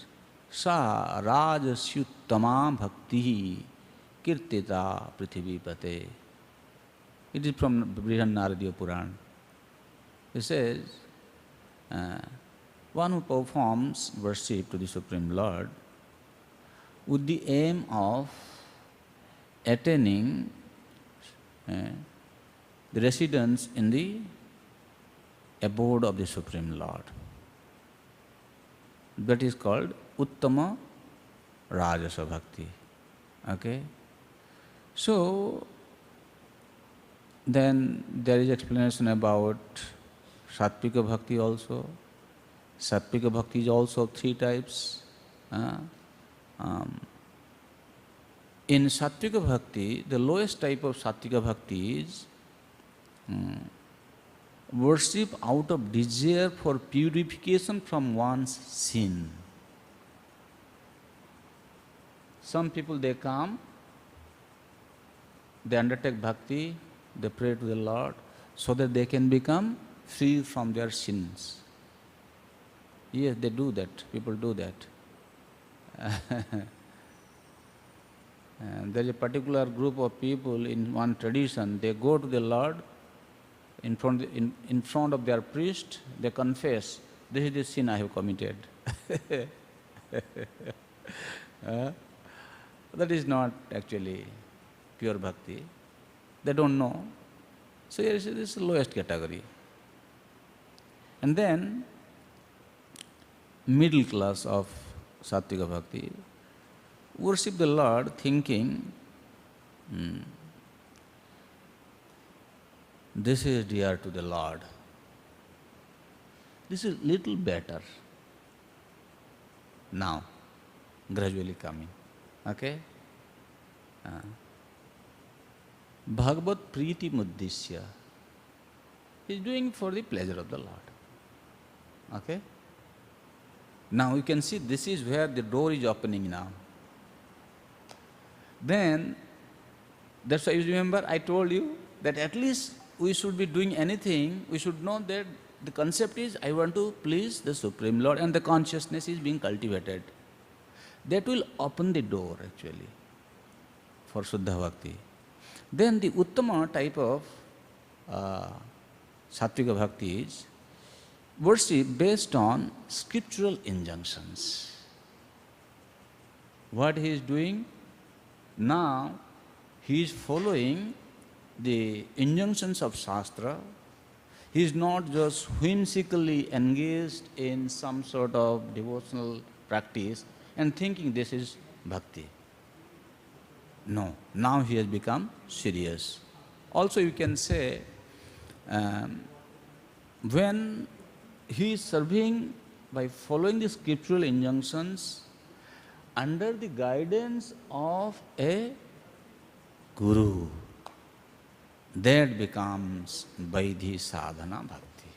sa rajasyuttama bhakti kirtita prithivipate. It is from Brihanaradiya Puran. It says, one who performs worship to the Supreme Lord with the aim of attaining the residence in the abode of the Supreme Lord. That is called Uttama Rajasa Bhakti. Okay? So, then there is explanation about Sattvika Bhakti also. Sattvika Bhakti is also of three types. In Sattvika Bhakti, the lowest type of Sattvika Bhakti is worship out of desire for purification from one's sin. Some people, they come, they undertake bhakti, they pray to the Lord so that they can become free from their sins. Yes, they do that. People do that. And there is a particular group of people in one tradition, they go to the Lord in front of their priest, they confess, this is the sin I have committed. That is not actually pure bhakti. They don't know. So here is the lowest category. And then middle class of Sattvika Bhakti, worship the Lord thinking, this is dear to the Lord. This is little better. Now, gradually coming. Okay? Bhagavat Priti Muddishya is doing for the pleasure of the Lord. Okay? Now you can see this is where the door is opening now. Then, that's why you remember I told you that at least we should be doing anything, we should know that the concept is I want to please the Supreme Lord and the consciousness is being cultivated. That will open the door actually for Shuddha Bhakti. Then the Uttama type of Sattvika Bhakti is worship based on scriptural injunctions. What he is doing? Now he is following the injunctions of Shastra. He is not just whimsically engaged in some sort of devotional practice and thinking this is bhakti. No, now he has become serious. Also you can say, when he is serving by following the scriptural injunctions under the guidance of a guru, that becomes Vaidhi Sadhana Bhakti.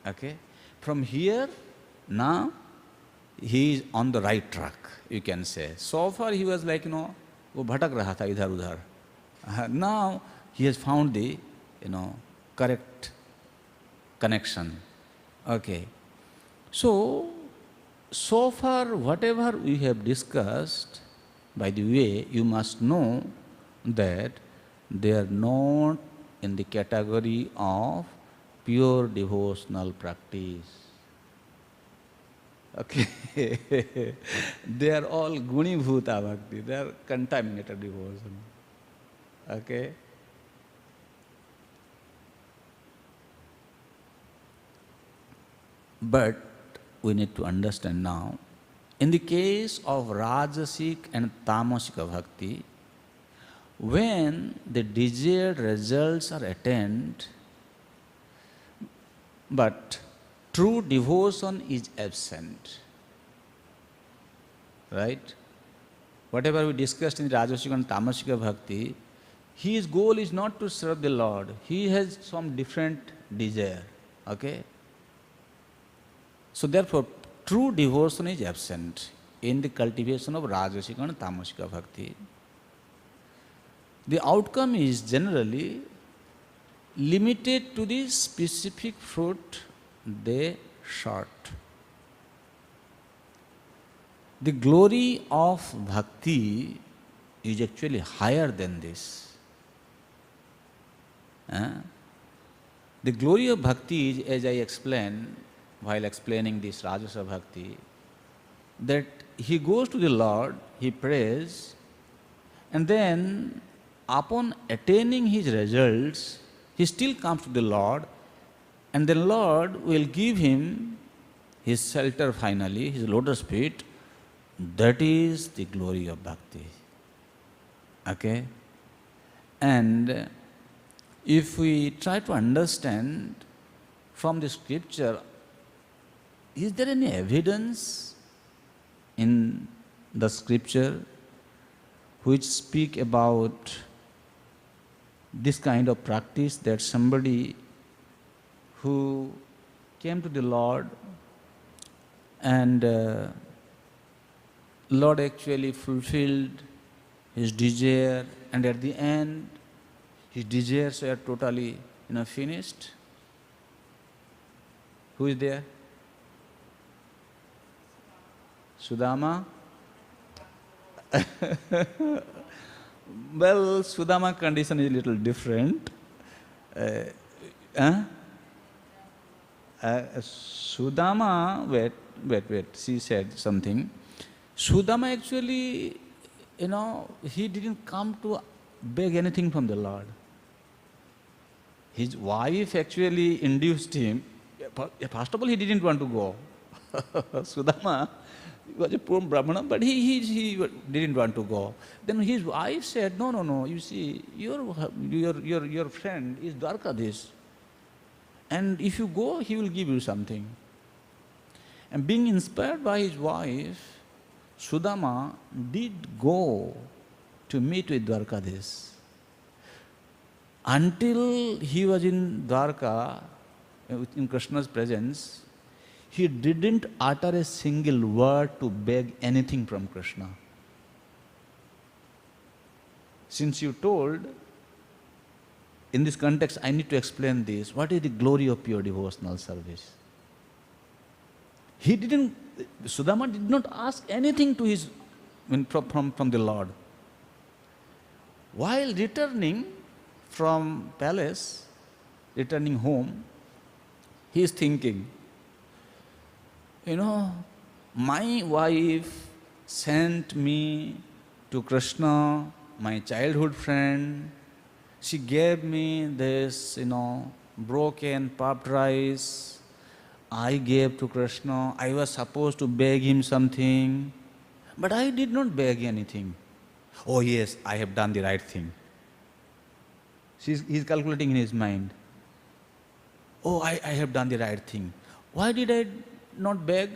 Okay? From here, now he is on the right track, you can say. So far he was like, वो भटक रहा था इधर उधर. Now he has found the, correct connection. Okay. So far whatever we have discussed, by the way, you must know that they are not in the category of pure devotional practice. Okay. They are all guni bhuta bhakti. They are contaminated devotion. Okay. But we need to understand now, in the case of Rajasic and Tamasika Bhakti, when the desired results are attained, but true devotion is absent. Right? Whatever we discussed in Rajasic and Tamasika Bhakti, his goal is not to serve the Lord. He has some different desire. Okay? So therefore, true devotion is absent in the cultivation of Rajasic and Tamasika Bhakti. The outcome is generally limited to the specific fruit they sought. The glory of bhakti is actually higher than this. The glory of bhakti is, as I explained while explaining this Rajasa Bhakti, that he goes to the Lord, he prays, and then upon attaining his results, he still comes to the Lord, and the Lord will give him his shelter finally, his lotus feet. That is the glory of bhakti. Okay? And if we try to understand from the scripture, is there any evidence in the scripture which speak about this kind of practice, that somebody who came to the Lord and Lord actually fulfilled his desire, and at the end his desires were totally finished? Who is there? Sudama? Well, Sudama condition is a little different. Sudama, wait, she said something. Sudama actually, he didn't come to beg anything from the Lord. His wife actually induced him. First of all, he didn't want to go. Sudama was a poor Brahmana, but he didn't want to go. Then his wife said, no, you see, your friend is Dwarkadish, and if you go, he will give you something. And being inspired by his wife, Sudama did go to meet with Dwarkadish. Until he was in Dwarka, in Krishna's presence, he didn't utter a single word to beg anything from Krishna. Since you told, in this context, I need to explain this. What is the glory of pure devotional service? Sudama did not ask anything to his, from the Lord. While returning from palace, returning home, he is thinking, You know, my wife sent me to Krishna, my childhood friend. She gave me this, broken puffed rice. I gave to Krishna. I was supposed to beg him something, but I did not beg anything. Oh yes, I have done the right thing. He's calculating in his mind. Oh, I have done the right thing. Why did I not beg?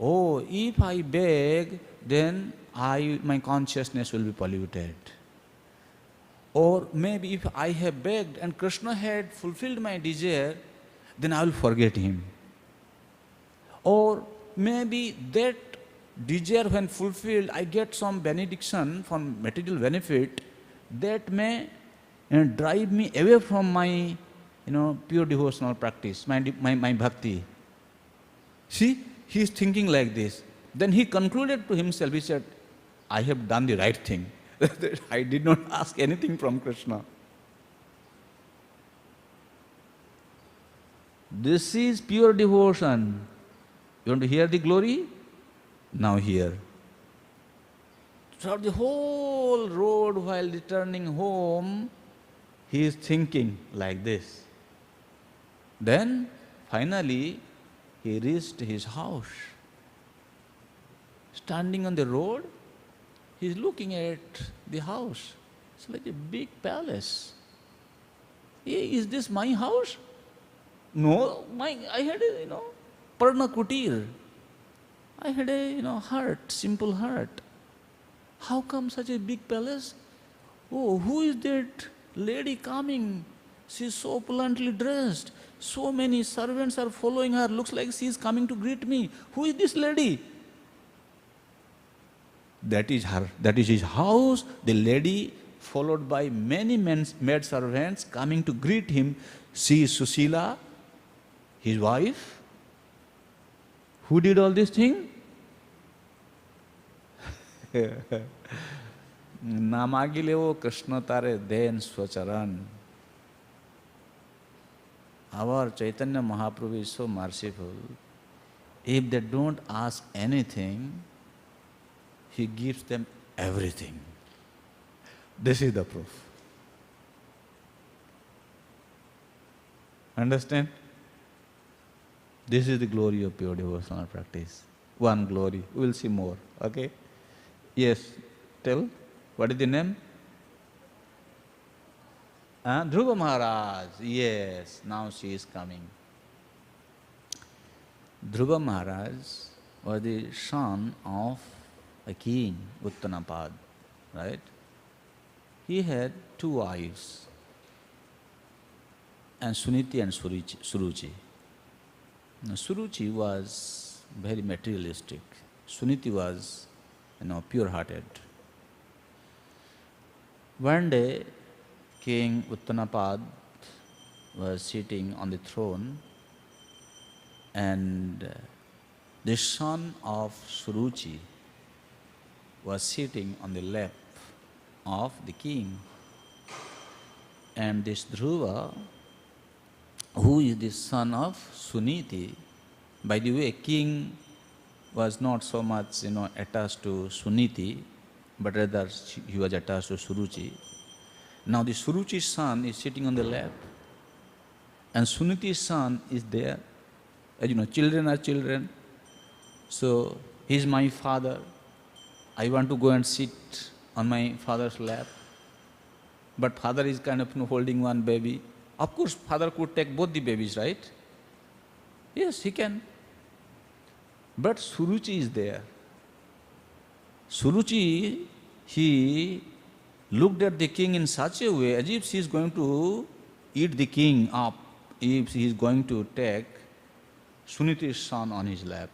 Oh, if I beg, then my consciousness will be polluted. Or maybe if I have begged and Krishna had fulfilled my desire, then I will forget him. Or maybe that desire when fulfilled, I get some benediction from material benefit that may drive me away from my pure devotional practice, my bhakti. See, he is thinking like this. Then he concluded to himself, he said, I have done the right thing. I did not ask anything from Krishna. This is pure devotion. You want to hear the glory? Now hear. Throughout the whole road while returning home, he is thinking like this. Then, finally, he reached his house. Standing on the road, he is looking at the house. It's like a big palace. Hey, is this my house? No, I had a, Parna Kutir. I had a, hut, simple hut. How come such a big palace? Oh, who is that lady coming? She's so opulently dressed. So many servants are following her. Looks like she is coming to greet me. Who is this lady? That is her. That is his house. The lady, followed by many maid servants, coming to greet him. She is Susila, his wife. Who did all this thing? Na magile o Krishna tare den swacharan. Our Chaitanya Mahaprabhu is so merciful. If they don't ask anything, he gives them everything. This is the proof. Understand? This is the glory of pure devotional practice. One glory. We will see more. Okay? Yes. Tell. What is the name? Dhruva Maharaj. Yes. Now she is coming. Dhruva Maharaj was the son of a king, Uttanapad. Right? He had two wives, and Suniti and Suruchi. Now, Suruchi was very materialistic. Suniti was, pure-hearted. One day, King Uttanapad was sitting on the throne, and the son of Suruchi was sitting on the lap of the king. And this Dhruva, who is the son of Suniti, by the way, king was not so much, attached to Suniti, but rather he was attached to Suruchi. Now the Suruchi's son is sitting on the lap, and Suniti's son is there. As children are children. So he is my father. I want to go and sit on my father's lap. But father is kind of holding one baby. Of course, father could take both the babies, right? Yes, he can. But Suruchi is there. Suruchi, he looked at the king in such a way as if she is going to eat the king up, if he is going to take Suniti's son on his lap.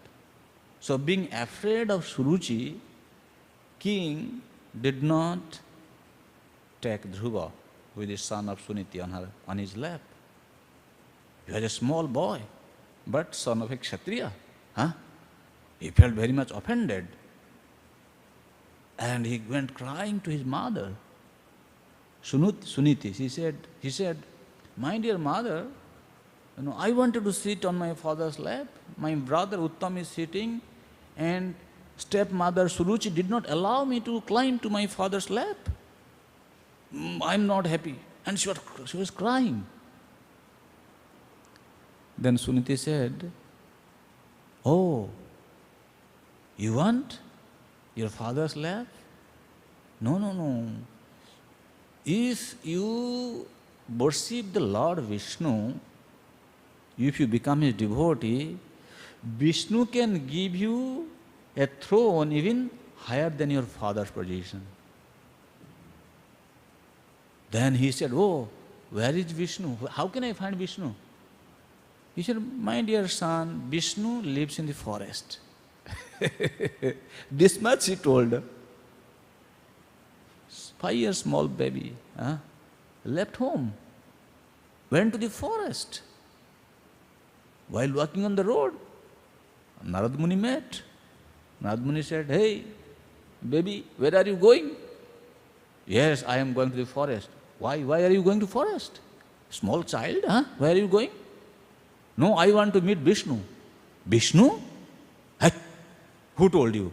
So being afraid of Suruchi, king did not take Dhruva, who is the son of Suniti, on his lap. He was a small boy, but son of a Kshatriya. He felt very much offended. And he went crying to his mother, Suniti. He said, my dear mother, I wanted to sit on my father's lap. My brother Uttam is sitting, and stepmother Suruchi did not allow me to climb to my father's lap. I'm not happy. And she was crying. Then Suniti said, "Oh, you want your father's lap? No, no, no. If you worship the Lord Vishnu, if you become his devotee, Vishnu can give you a throne even higher than your father's position." Then he said, "Oh, where is Vishnu? How can I find Vishnu?" He said, "My dear son, Vishnu lives in the forest." This much he told her. 5 years small baby, left home, went to the forest. While walking on the road, Narad Muni met. Narad Muni said, "Hey, baby, where are you going?" "Yes, I am going to the forest." Why are you going to forest? Small child, where are you going? "No, I want to meet Vishnu." "Vishnu? Hey, who told you?"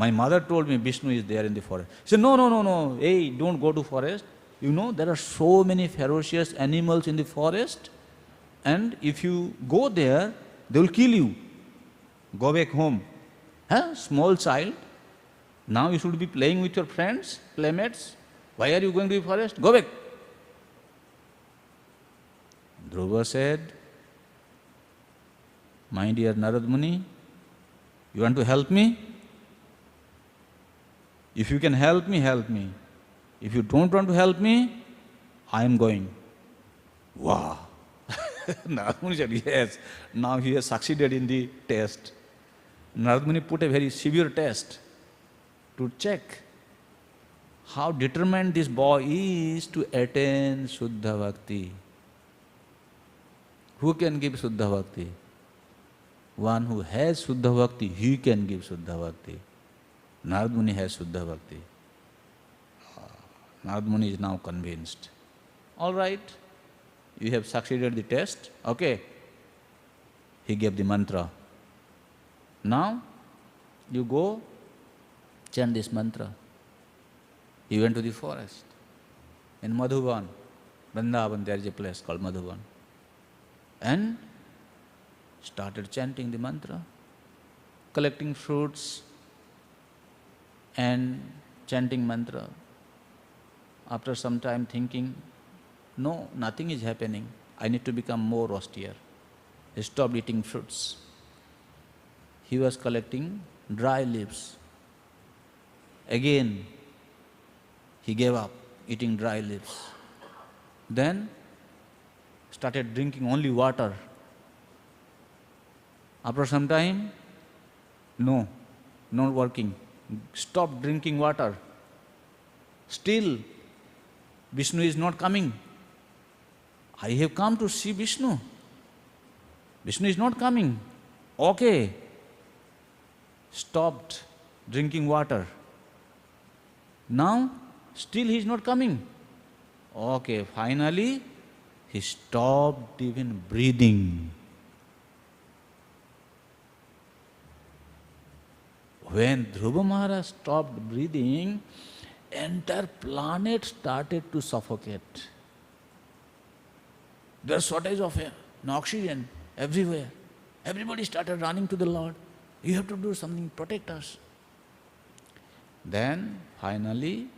"My mother told me Vishnu is there in the forest." He said, No. Hey, don't go to forest. There are so many ferocious animals in the forest, and if you go there, they will kill you. Go back home. Small child. Now you should be playing with your friends, playmates. Why are you going to the forest? Go back. Dhruva said, "My dear Narad Muni, you want to help me? If you can help me, help me. If you don't want to help me, I am going." Wow! Narad Muni said, "Yes, now he has succeeded in the test." Narad Muni put a very severe test to check how determined this boy is to attain Shuddha Bhakti. Who can give Shuddha Bhakti? One who has Shuddha Bhakti, he can give Shuddha Bhakti. Narad Muni has Shuddha Bhakti. Narad Muni is now convinced. All right, you have succeeded the test. Okay. He gave the mantra. Now, you go chant this mantra. He went to the forest. In Madhuban, Vrindavan, there is a place called Madhuban. And started chanting the mantra, collecting fruits and chanting mantra. After some time thinking, no, nothing is happening. I need to become more austere. He stopped eating fruits. He was collecting dry leaves. Again, he gave up eating dry leaves. Then started drinking only water. After some time, no, not working. Stopped drinking water. Still, Vishnu is not coming. I have come to see Vishnu. Vishnu is not coming. Okay. Stopped drinking water. Now, still he is not coming. Okay, finally, he stopped even breathing. When Dhruva Maharaj stopped breathing, entire planet started to suffocate. There was shortage of air, no oxygen everywhere. Everybody started running to the Lord. You have to do something, protect us. Then, finally,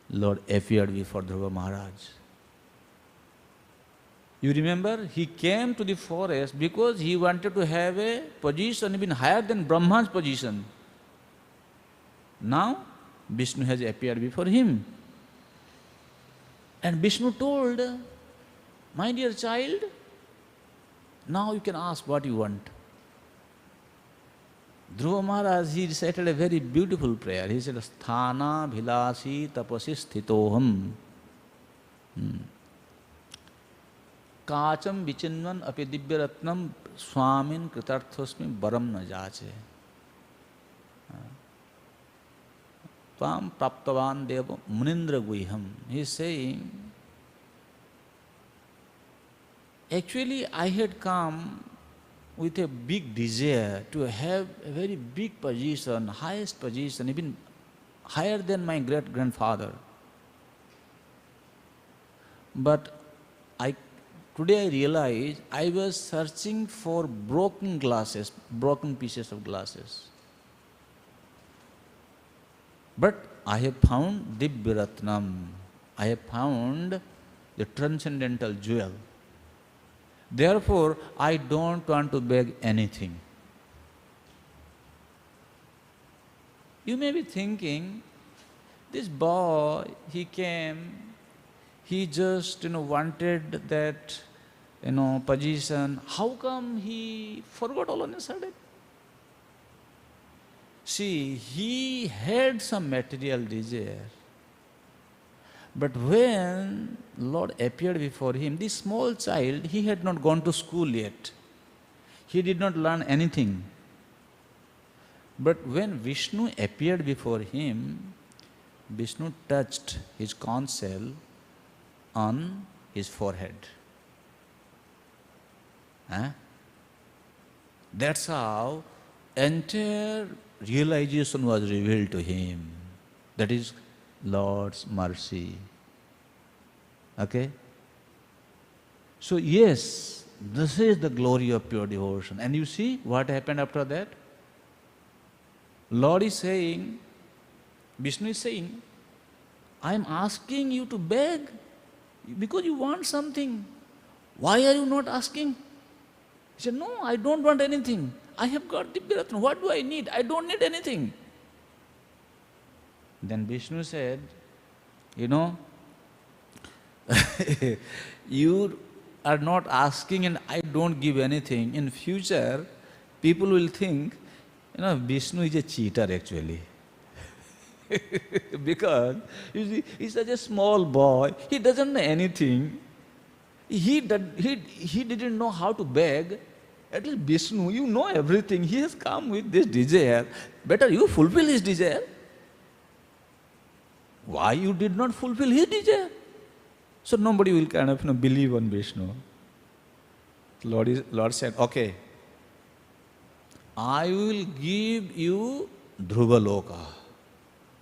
Lord appeared before Dhruva Maharaj. You remember, he came to the forest because he wanted to have a position even higher than Brahma's position. Now, Vishnu has appeared before him. And Vishnu told, "My dear child, now you can ask what you want." Dhruva Maharaj, he recited a very beautiful prayer. He said, "Sthana bhilasi tapasi sthitoham. Kacham vichinvan api divyaratnam swamin kritarthosmi varam na jache. Tvam praptavan deva munindra guiham." He is saying, Actually, I had come with a big desire to have a very big position, highest position, even higher than my great-grandfather. But I, today I realize I was searching for broken glasses, broken pieces of glasses. But I have found Divya Ratnam. I have found the transcendental jewel. Therefore, I don't want to beg anything. You may be thinking, this boy, he came, he just wanted that position. How come he forgot all on a sudden? See, he had some material desire. But when Lord appeared before him, this small child, he had not gone to school yet. He did not learn anything. But when Vishnu appeared before him, Vishnu touched his conch shell on his forehead. That's how entire realization was revealed to him. That is Lord's mercy. Okay? So yes, this is the glory of pure devotion. And you see what happened after that? Lord is saying, Vishnu is saying, I am asking you to beg because you want something. Why are you not asking? He said, no, I don't want anything. I have got Divya Ratna. What do I need? I don't need anything. Then Vishnu said, you are not asking and I don't give anything. In future, people will think, Vishnu is a cheater actually. Because, you see, he's such a small boy. He doesn't know anything. He didn't know how to beg. At least Vishnu, you know everything. He has come with this desire. Better you fulfill his desire. Why you did not fulfill his desire? So nobody will kind of believe on Vishnu. Lord said, okay, I will give you Dhruva Loka,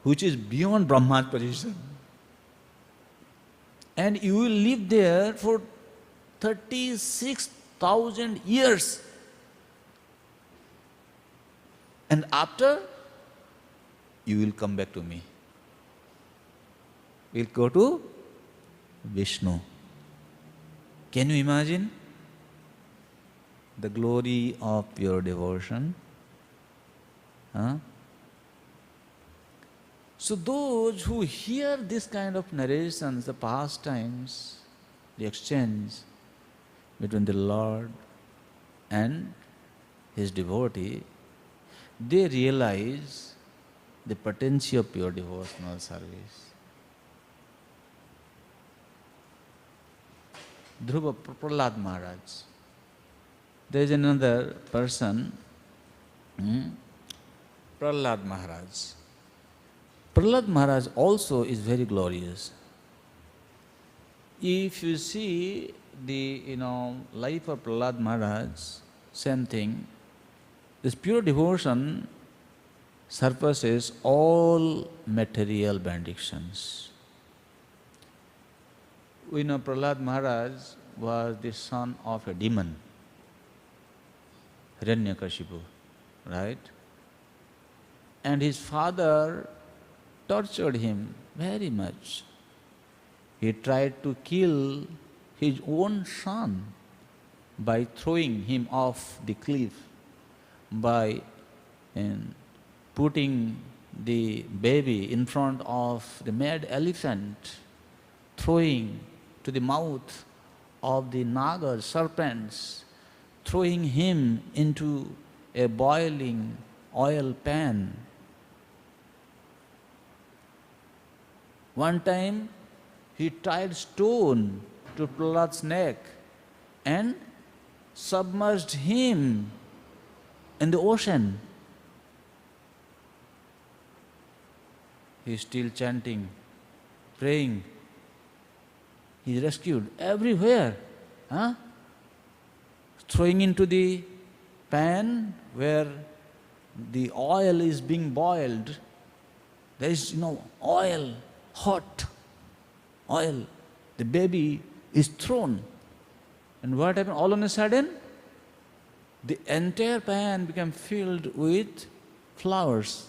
which is beyond Brahma's position. And you will live there for 36,000 years. And after, you will come back to me. We'll go to Vishnu. Can you imagine the glory of pure devotion? So those who hear this kind of narrations, the pastimes, the exchange between the Lord and his devotee, they realize the potency of pure devotional service. Dhruva Prahlad Maharaj. There is another person, Prahlad Maharaj. Prahlad Maharaj also is very glorious. If you see the life of Prahlad Maharaj, same thing. This pure devotion surpasses all material benedictions. We know Prahlad Maharaj was the son of a demon, Hiranyakashipu, right? And his father tortured him very much. He tried to kill his own son by throwing him off the cliff, by putting the baby in front of the mad elephant, throwing to the mouth of the naga serpents, throwing him into a boiling oil pan. One time he tied stone to Prahlad's neck and submerged him in the ocean. He is still chanting, praying. He is rescued everywhere. throwing into the pan where the oil is being boiled. There is, oil, hot oil. The baby is thrown. And what happened? All of a sudden, the entire pan became filled with flowers.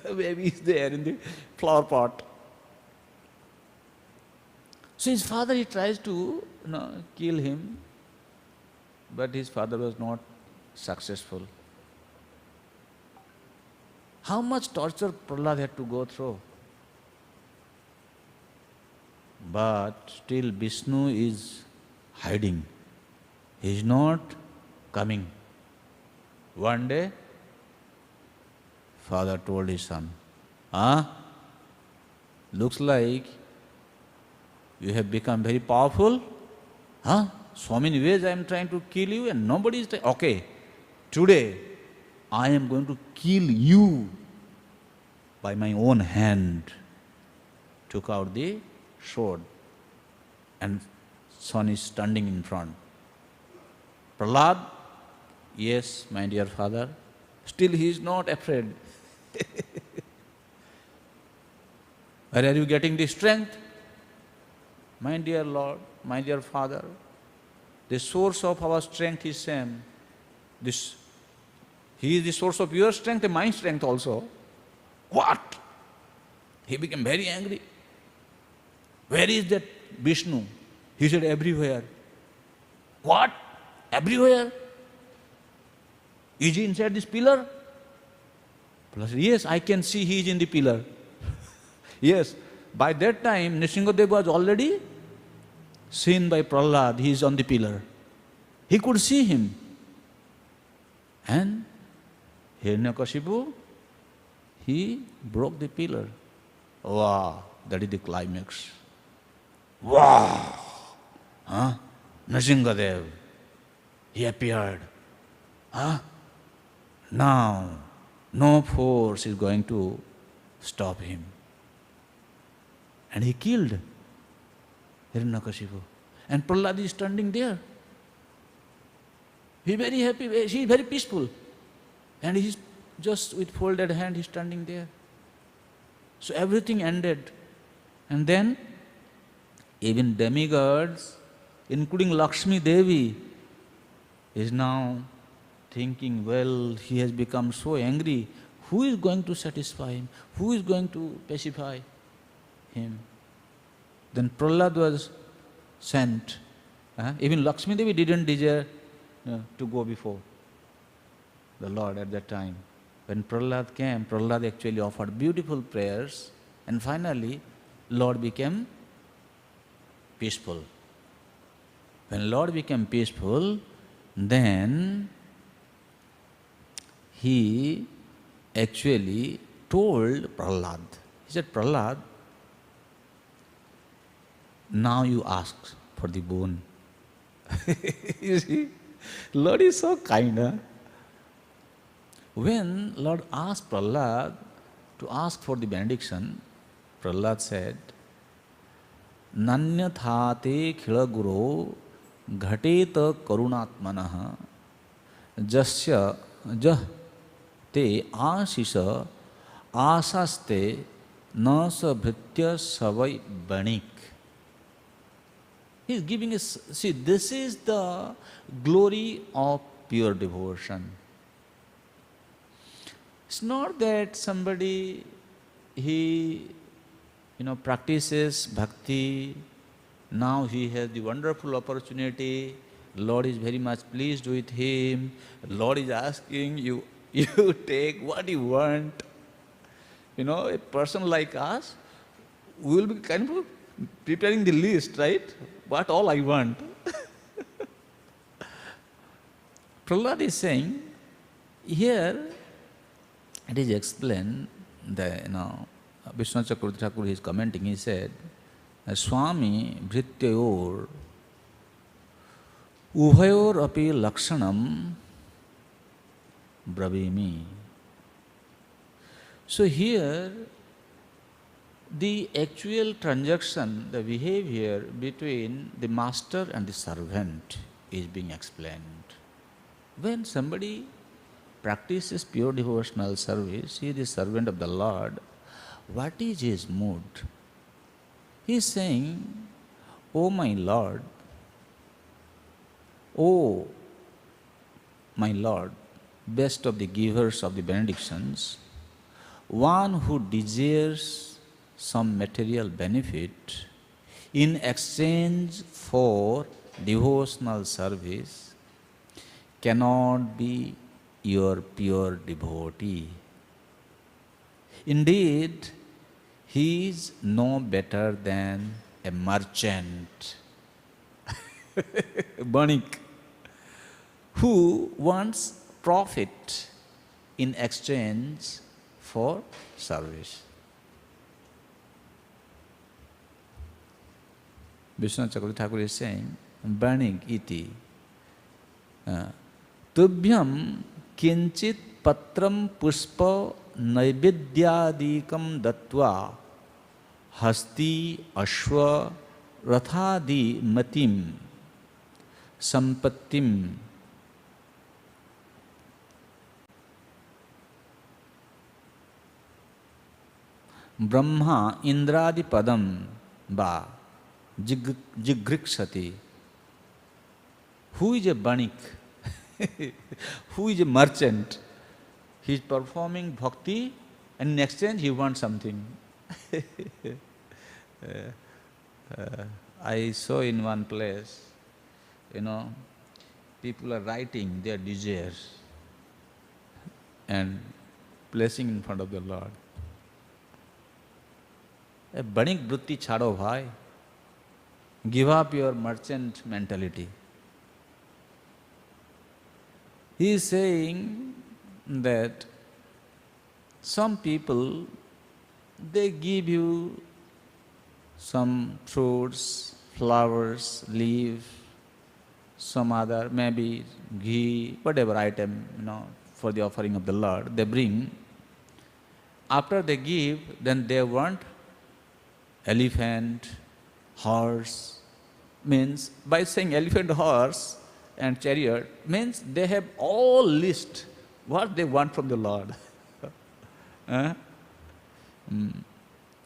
Baby is there in the flower pot. So his father, he tries to kill him, but his father was not successful. How much torture Prahlad had to go through. But still Vishnu is hiding. He is not coming. One day, father told his son, looks like you have become very powerful. So many ways I am trying to kill you and nobody is trying. Okay, today I am going to kill you by my own hand. Took out the sword and son is standing in front. Prahlad, yes, my dear father. Still he is not afraid. Where are you getting the strength? My dear Lord, my dear Father, the source of our strength is same. He is the source of your strength and my strength also. What? He became very angry. Where is that Vishnu? He said, everywhere. What? Everywhere? Is he inside this pillar? Plus, yes, I can see he is in the pillar. Yes, by that time, Nrsimhadev was already seen by Prahlad, he is on the pillar. He could see him. And Hiranyakashipu, he broke the pillar. Wow, that is the climax. Wow! Nrsimhadev, he appeared. Now, no force is going to stop him. And he killed Hiranyakashipu. And Prahlad is standing there. He is very happy, he is very peaceful. And he is just with folded hand, he is standing there. So everything ended. And then, even demigods, including Lakshmi Devi, is now thinking, well, he has become so angry. Who is going to satisfy him? Who is going to pacify him? Then Prahlad was sent. Even Lakshmi Devi didn't desire to go before the Lord at that time. When Prahlad came, Prahlad actually offered beautiful prayers, and finally Lord became peaceful. When Lord became peaceful, then he actually told Prahlad. He said, Prahlad, now you ask for the boon. You see, Lord is so kind. When Lord asked Prahlad to ask for the benediction, Prahlad said, Nanyathate khilaguro ghateta karunatmanaha jasya jah te asisa asaste na sabhritya savai banik. He is giving us, see, this is the glory of pure devotion. It's not that somebody, he practices bhakti, now he has the wonderful opportunity, Lord is very much pleased with him, Lord is asking you, you take what you want. A person like us, we will be kind of preparing the list, right? What all I want. Prahlad is saying, here it is explained that, Vishnu Chakravarti Thakur is commenting, he said, Swami Bhrityayor Ubhayor api lakshanam bravimi. So here, the actual transaction, the behavior between the master and the servant is being explained. When somebody practices pure devotional service, he is the servant of the Lord. What is his mood? He is saying, "Oh my Lord, oh my Lord, best of the givers of the benedictions, one who desires some material benefit in exchange for devotional service cannot be your pure devotee. Indeed, he is no better than a merchant, Banik, who wants profit in exchange for service." Vishwanath Chakravarti Thakur is saying, "Banik iti tubhyam kinchit patram pushpa naivedyadikam dattva hasti ashwa rathadi matim sampattim brahma indradi padam va jigrikshati." Who is a banik? Who is a merchant? He is performing bhakti and in exchange he wants something. I saw in one place, people are writing their desires and placing in front of the Lord. A banik vritti chhado bhai. Give up your merchant mentality. He is saying that some people, they give you some fruits, flowers, leaves, some other, maybe ghee, whatever item, for the offering of the Lord, they bring. After they give, then they want elephant, horse. Means, by saying elephant, horse and chariot, means they have all list what they want from the Lord.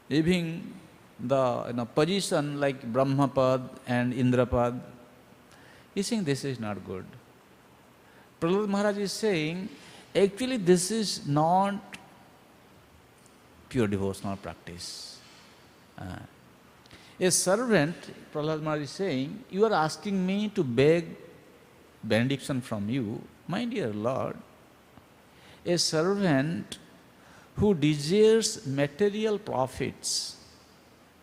Even the position like Brahmapad and Indrapad, he is saying this is not good. Prahlad Maharaj is saying, actually this is not pure devotional practice. A servant, Prahlad Maharaj is saying, you are asking me to beg benediction from you. My dear Lord, a servant who desires material profits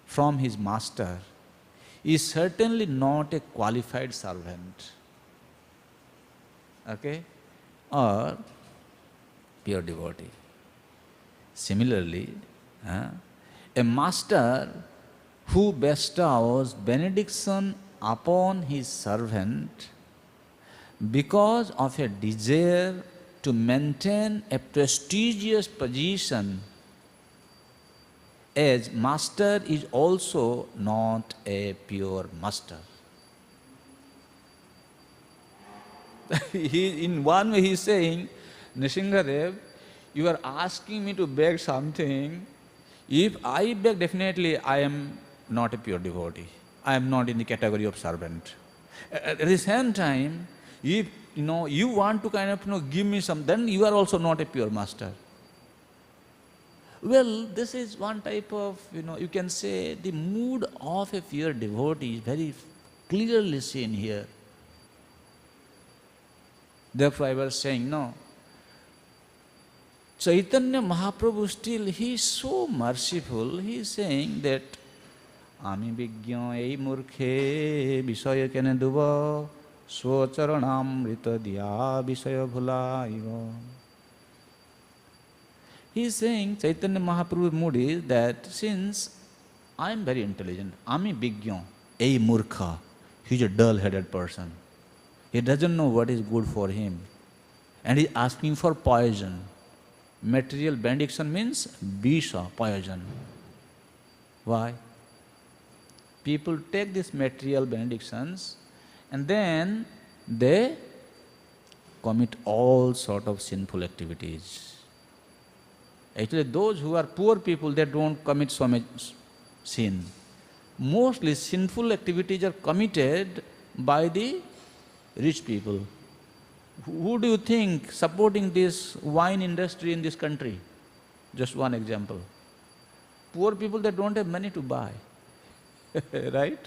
from his master is certainly not a qualified servant. Okay? Or pure devotee. Similarly, a master who bestows benediction upon his servant because of a desire to maintain a prestigious position as master is also not a pure master. In one way he is saying, Nrsimhadev, you are asking me to beg something. If I beg, definitely I am not a pure devotee. I am not in the category of servant. At the same time, if you want to kind of give me some, then you are also not a pure master. Well, this is one type of, you can say the mood of a pure devotee is very clearly seen here. Therefore I was saying, no, Chaitanya Mahaprabhu still, he is so merciful, he is saying that Ami Vigya ei murkhe visaya kene duva swacharanamrita diya visaya bhulaiva. He is saying, Chaitanya Mahaprabhu's mood is that since I am very intelligent, Ami Vigya ei murkha, he is a dull-headed person. He doesn't know what is good for him. And he is asking for poison. Material benediction means bisha, poison. Why? People take these material benedictions and then they commit all sort of sinful activities. Actually, those who are poor people, they don't commit so much sin. Mostly sinful activities are committed by the rich people. Who do you think supporting this wine industry in this country? Just one example. Poor people, they don't have money to buy, right?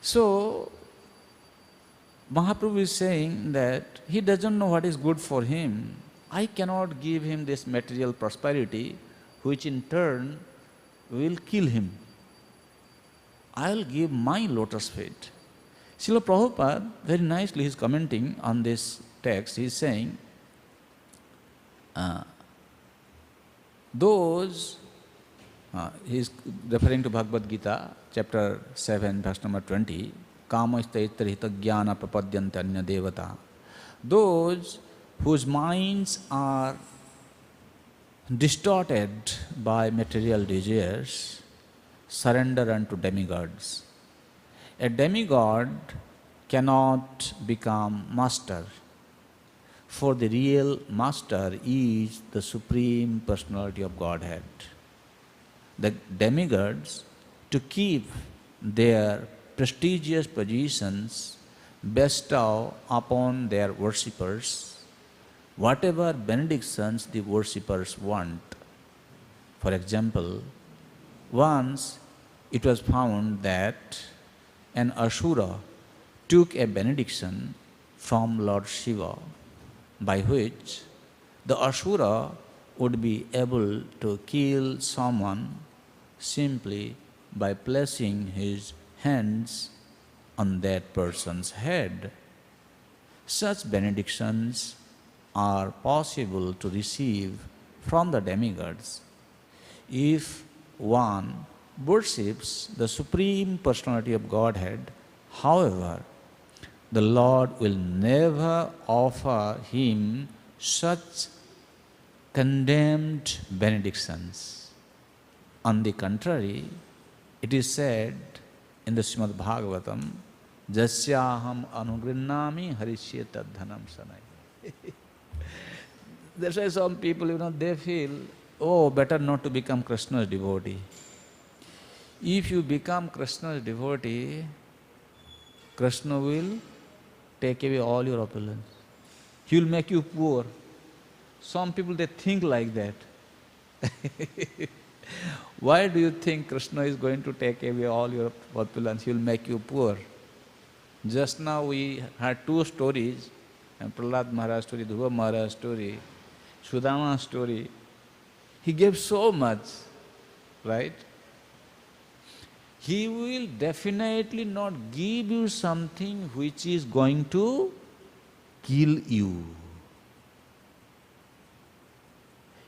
So, Mahaprabhu is saying that he doesn't know what is good for him. I cannot give him this material prosperity, which in turn will kill him. I'll give my lotus feet. Srila Prabhupada, very nicely, he is commenting on this text. He is saying, he is referring to Bhagavad Gita, chapter 7, verse number 20, Kama istaitrihita jnana prapadyante anya devata. Those whose minds are distorted by material desires surrender unto demigods. A demigod cannot become master, for the real master is the Supreme Personality of Godhead. The demigods, to keep their prestigious positions, bestow upon their worshippers whatever benedictions the worshippers want. For example, once it was found that an Asura took a benediction from Lord Shiva, by which the Asura would be able to kill someone simply by placing his hands on that person's head. Such benedictions are possible to receive from the demigods if one worships the Supreme Personality of Godhead. However, the Lord will never offer him such condemned benedictions. On the contrary, it is said in the Srimad Bhagavatam, Jasyaham anugrinnami harishye tadhanam sanai. That's why some people, they feel, oh, better not to become Krishna's devotee. If you become Krishna's devotee, Krishna will take away all your opulence. He will make you poor. Some people, they think like that. Why do you think Krishna is going to take away all your opulence? He will make you poor. Just now we had two stories, Prahlad Maharaj story, Dhruva Maharaj story, Sudama story. He gave so much, right? He will definitely not give you something which is going to kill you.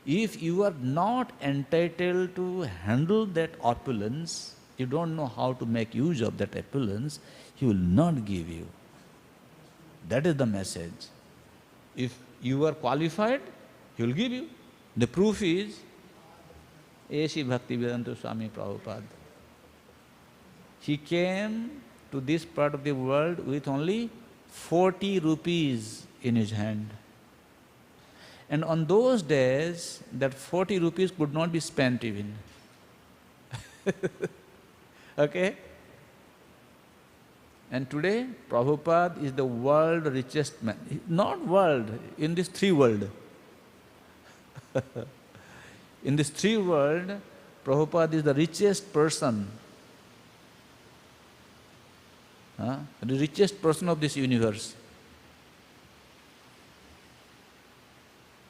If you are not entitled to handle that opulence, you don't know how to make use of that opulence, He will not give you. That is the message. If you are qualified, He will give you. The proof is A.C. Bhaktivedanta Swami Prabhupada. He came to this part of the world with only 40 rupees in his hand. And on those days, that 40 rupees could not be spent even. Okay? And today, Prabhupada is the world richest man. Not world, in this three world. In this three world, Prabhupada is the richest person. The richest person of this universe.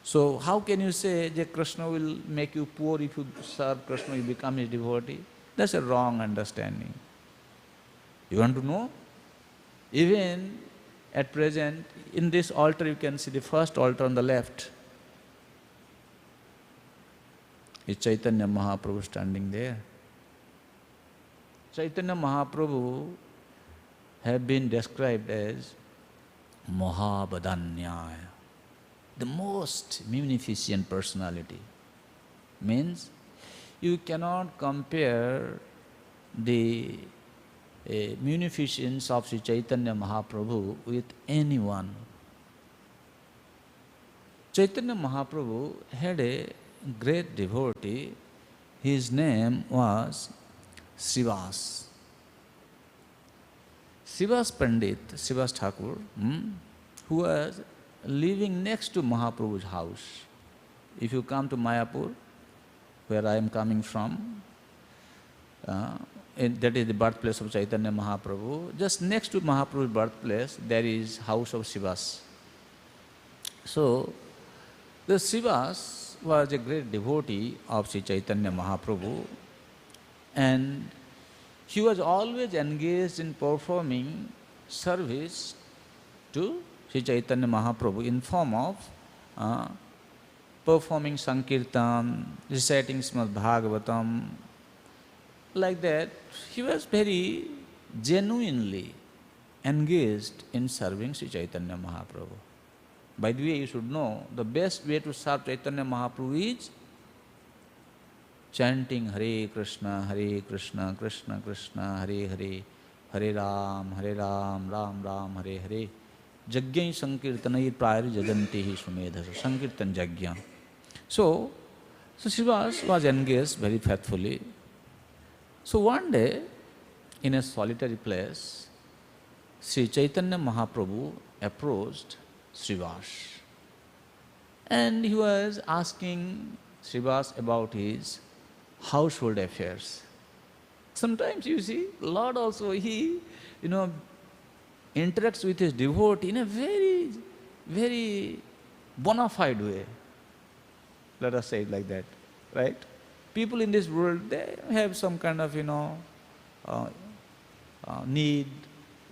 So how can you say that Krishna will make you poor if you serve Krishna, you become his devotee? That's a wrong understanding. You want to know? Even at present, in this altar you can see the first altar on the left. Is Chaitanya Mahaprabhu standing there. Chaitanya Mahaprabhu have been described as Mahabadanyaya, the most munificent personality. Means You cannot compare the munificence of Sri Chaitanya Mahaprabhu with anyone. Chaitanya Mahaprabhu had a great devotee. His name was Srivas. Srivas Pandit, Srivas Thakur, who was living next to Mahaprabhu's house. If you come to Mayapur, where I am coming from, that is the birthplace of Chaitanya Mahaprabhu, just next to Mahaprabhu's birthplace, there is house of Srivas. So, the Srivas was a great devotee of Sri Chaitanya Mahaprabhu, and he was always engaged in performing service to Sri Chaitanya Mahaprabhu in form of performing Sankirtan, reciting Srimad Bhagavatam. Like that, he was very genuinely engaged in serving Sri Chaitanya Mahaprabhu. By the way, you should know, the best way to serve Chaitanya Mahaprabhu is chanting Hare Krishna, Krishna Krishna, Hare Hare, Hare Ram, Ram Ram, Hare Hare. Jagyai Sankirtanai Prayari Jajantihi Sumedhasa. Sankirtan Jagya. So Srivas was engaged very faithfully. So one day, in a solitary place, Sri Chaitanya Mahaprabhu approached Srivas. And he was asking Srivas about his household affairs. Sometimes you see, Lord also, he, interacts with his devotee in a very, very bona fide way. Let us say it like that, right? People in this world, they have some kind of, need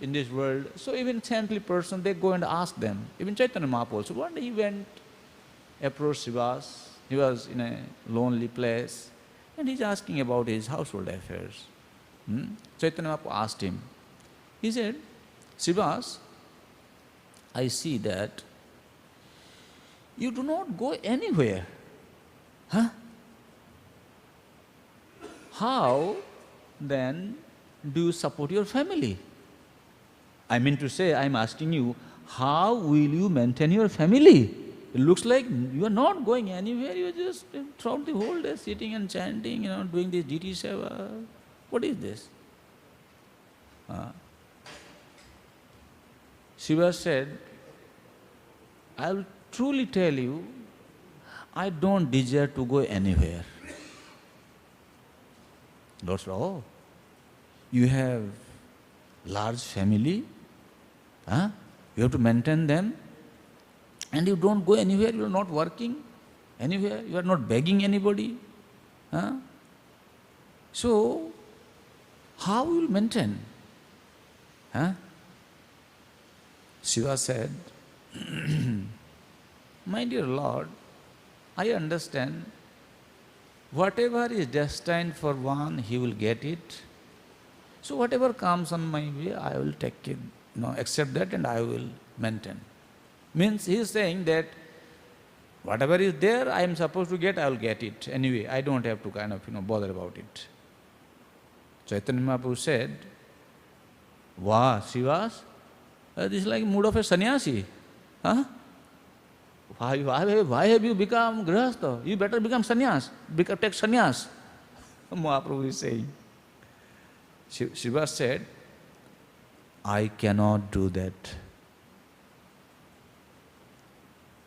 in this world. So even saintly person, they go and ask them. Even Chaitanya Mahaprabhu also. One day he went, approached Srivas. He was in a lonely place, and he's asking about his household affairs. Chaitanya Mahaprabhu asked him. He said, Srivas, I see that you do not go anywhere. Huh? How then do you support your family? I mean to say, I'm asking you, how will you maintain your family? It looks like you are not going anywhere, you are just throughout the whole day sitting and chanting, doing this DT seva. What is this? Shiva said, I will truly tell you, I don't desire to go anywhere. Lord said, oh, you have large family, you have to maintain them, and you don't go anywhere, you are not working anywhere, you are not begging anybody. So, how will you maintain? Shiva said, my dear Lord, I understand whatever is destined for one, he will get it. So whatever comes on my way, I will take it, accept that, and I will maintain. Means he is saying that whatever is there, I am supposed to get, I will get it. Anyway, I don't have to bother about it. Chaitanya Mahaprabhu said, wow, Srivas, this is like mood of a sannyasi. Why have you become grihastha? You better become sannyas, take sannyas. Mahaprabhu is saying. Shiva said, I cannot do that.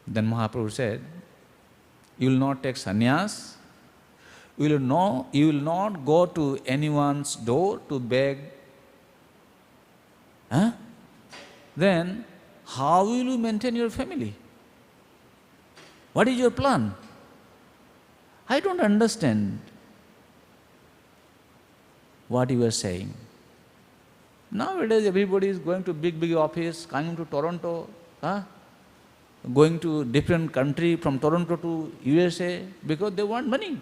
Then Mahaprabhu said, you will not take sannyas, you will not go to anyone's door to beg. Then how will you maintain your family? What is your plan? I don't understand what you are saying. Nowadays everybody is going to big office, coming to Toronto, going to different country from Toronto to USA because they want money.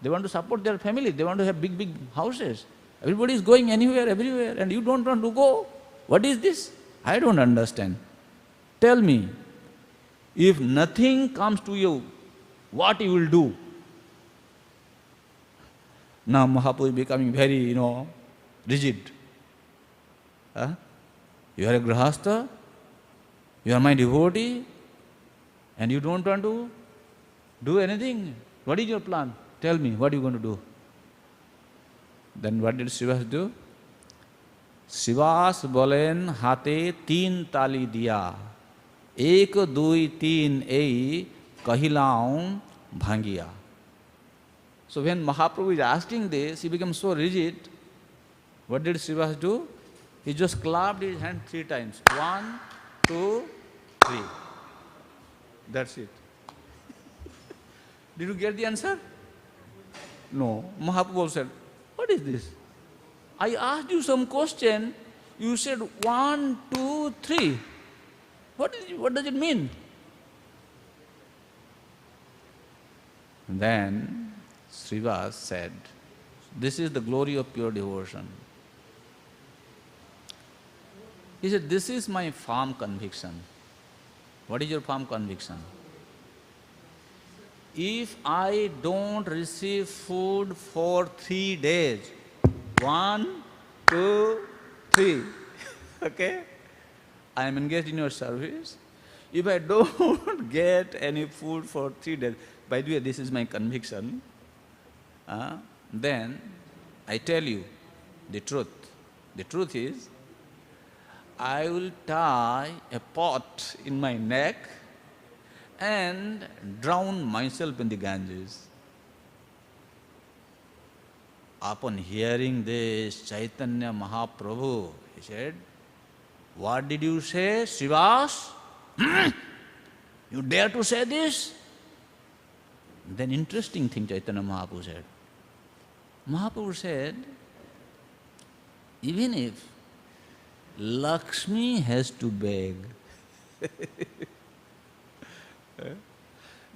They want to support their family. They want to have big houses. Everybody is going anywhere, everywhere, and you don't want to go. What is this? I don't understand. Tell me, if nothing comes to you, what you will do? Now Mahaprabhu is becoming very, rigid. Huh? You are a grahastha, you are my devotee, and you don't want to do anything. What is your plan? Tell me, what are you going to do? Then what did Srivas do? Srivas bolen hate teen tali diya. Ek, dui, teen, ei, kahilaun, bhangiya. So when Mahaprabhu is asking this, he becomes so rigid. What did Srivas do? He just clapped his hand 3 times. 1, 2, 3. That's it. Did you get the answer? No. Mahaprabhu said, what is this? I asked you some question. You said 1, 2, 3. What does it mean? Then Srivas said, this is the glory of pure devotion. He said, this is my firm conviction. What is your firm conviction? If I don't receive food for 3 days, 1, 2, 3, okay? I am engaged in your service. If I don't get any food for 3 days, by the way, this is my conviction, then I tell you the truth. The truth is, I will tie a pot in my neck and drown myself in the Ganges. Upon hearing this, Chaitanya Mahaprabhu, he said, what did you say, Srivas? You dare to say this? Then interesting thing Chaitanya Mahaprabhu said. Mahaprabhu said, even if Lakshmi has to beg,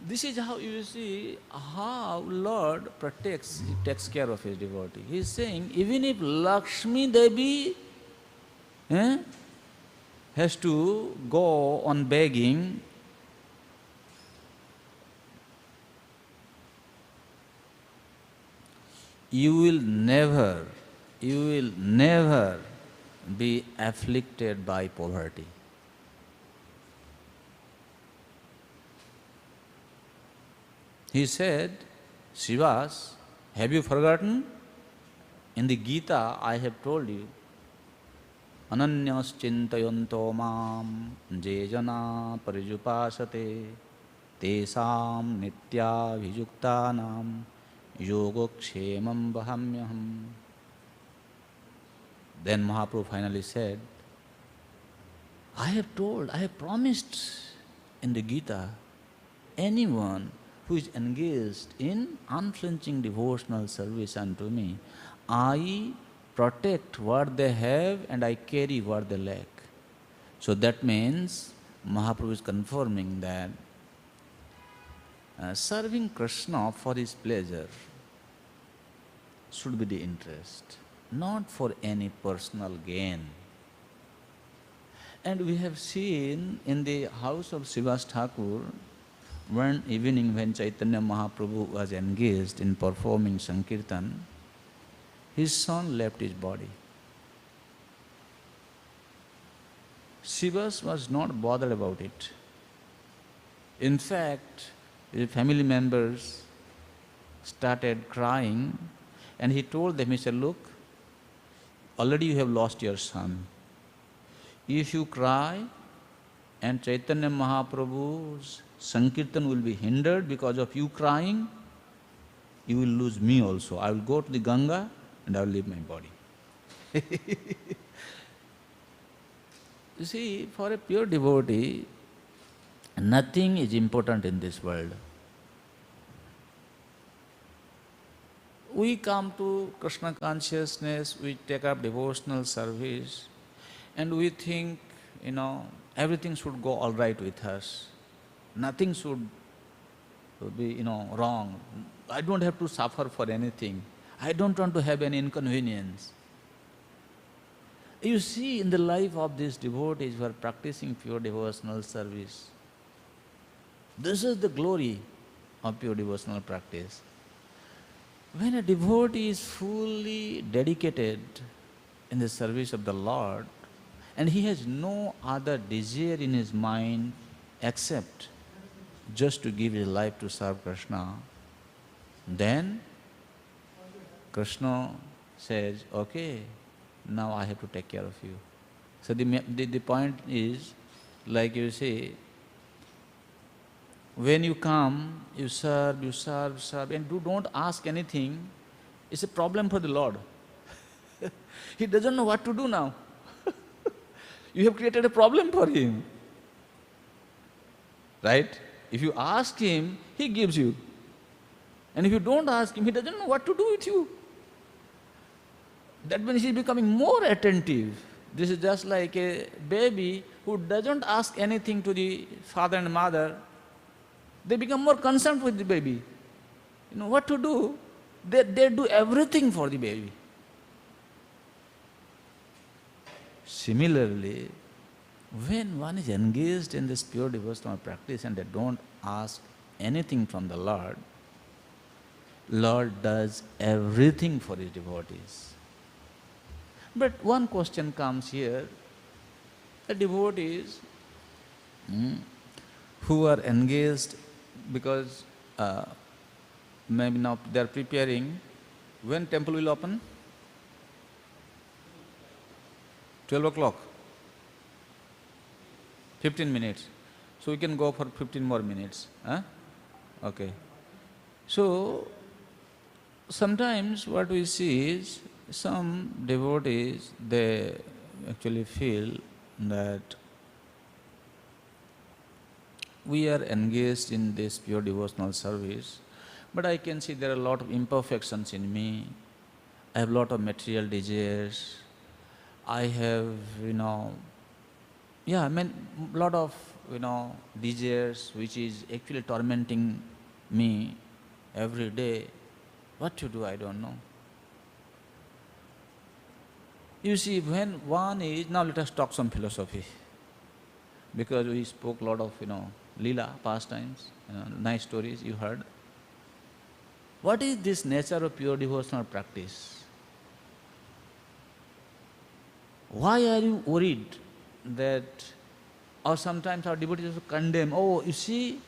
this is how you see how Lord protects, He takes care of His devotee. He is saying, even if Lakshmi Devi has to go on begging, you will never be afflicted by poverty. He said, Srivas, have you forgotten? In the Gita, I have told you, Ananyas chintayanto mam jejana parijupasate tesam nitya vijuktanam yogokshemam vahamyaham. Then Mahaprabhu finally said, I have promised in the Gita, anyone who is engaged in unflinching devotional service unto me, I protect what they have and I carry what they lack. So that means Mahaprabhu is confirming that serving Krishna for his pleasure should be the interest, not for any personal gain. And we have seen in the house of Srivas Thakur, one evening when Chaitanya Mahaprabhu was engaged in performing Sankirtan, his son left his body. Srivas was not bothered about it. In fact, his family members started crying, and he told them, he said, look, already you have lost your son. If you cry and Chaitanya Mahaprabhu's Sankirtan will be hindered because of you crying, you will lose me also. I will go to the Ganga and I will leave my body. You see, for a pure devotee, nothing is important in this world. We come to Krishna consciousness, we take up devotional service, and we think, everything should go all right with us. Nothing should be, wrong. I don't have to suffer for anything. I don't want to have any inconvenience. You see, in the life of these devotees who are practicing pure devotional service, this is the glory of pure devotional practice. When a devotee is fully dedicated in the service of the Lord, and he has no other desire in his mind except just to give his life to serve Krishna, then Krishna says, okay, now I have to take care of you. So the point is, like you say, when you come, you serve, and you don't ask anything, it's a problem for the Lord. He doesn't know what to do now. You have created a problem for him. Right? If you ask him, he gives you. And if you don't ask him, he doesn't know what to do with you. That means he is becoming more attentive. This is just like a baby who doesn't ask anything to the father and mother. They become more concerned with the baby. You know what to do? They do everything for the baby. Similarly, when one is engaged in this pure devotional practice and they don't ask anything from the Lord, Lord does everything for his devotees. But one question comes here, the devotees who are engaged because maybe now they are preparing, when temple will open? 12 o'clock. 15 minutes. So we can go for 15 more minutes. Huh? Okay. So sometimes what we see is some devotees, they actually feel that we are engaged in this pure devotional service, but I can see there are a lot of imperfections in me. I have a lot of material desires. I have, lot of, desires which is actually tormenting me every day. What to do, I don't know. You see, when one is, now let us talk some philosophy, because we spoke a lot of, Leela, pastimes, nice stories you heard. What is this nature of pure devotional practice? Why are you worried that, or sometimes our devotees condemn, oh, you see,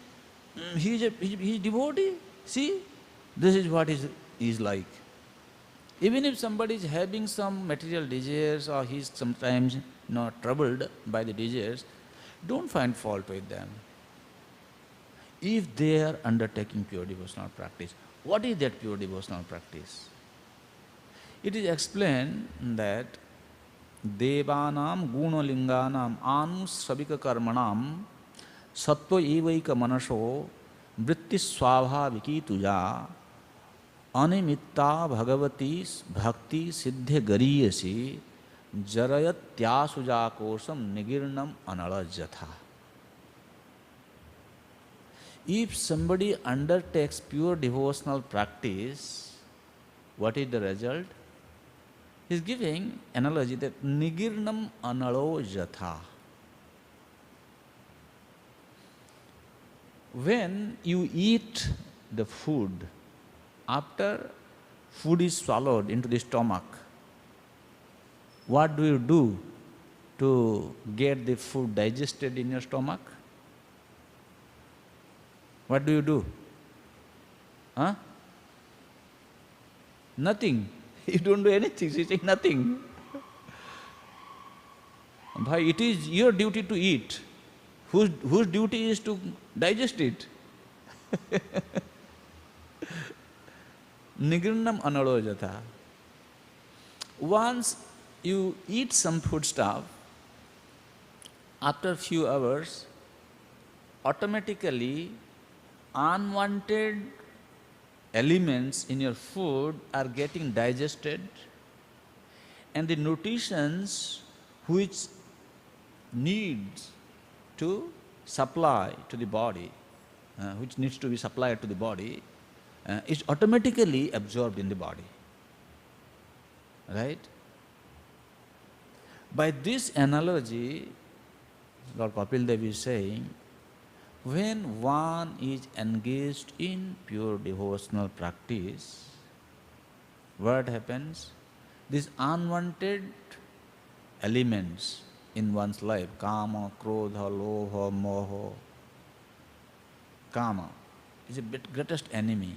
he is devotee, see, this is what he is like. Even if somebody is having some material desires or he is sometimes troubled by the desires, don't find fault with them. If they are undertaking pure devotional practice, what is that pure devotional practice? It is explained that Devanam gunalinganam anusravika karmanam sattva evaika manaso vritti swabhaviki tuja animitta bhagavati bhakti siddhe gariyasi jarayatyaasuja kosam nigirnam analajatha. If somebody undertakes pure devotional practice, what is the result? He is giving analogy that nigirnam analojatha. When you eat the food, after food is swallowed into the stomach, what do you do to get the food digested in your stomach? What do you do? Huh? Nothing. You don't do anything, you say nothing. Bhai, it is your duty to eat. Whose duty is to digest it? Nigirnam analojatha. Once you eat some food stuff, after a few hours, automatically unwanted elements in your food are getting digested, and the nutritions which needs to supply to the body, which needs to be supplied to the body, is automatically absorbed in the body. Right? By this analogy, Lord Kapil Dev is saying, when one is engaged in pure devotional practice, what happens? These unwanted elements in one's life, kama, krodha, lobha, moha, kama is the greatest enemy.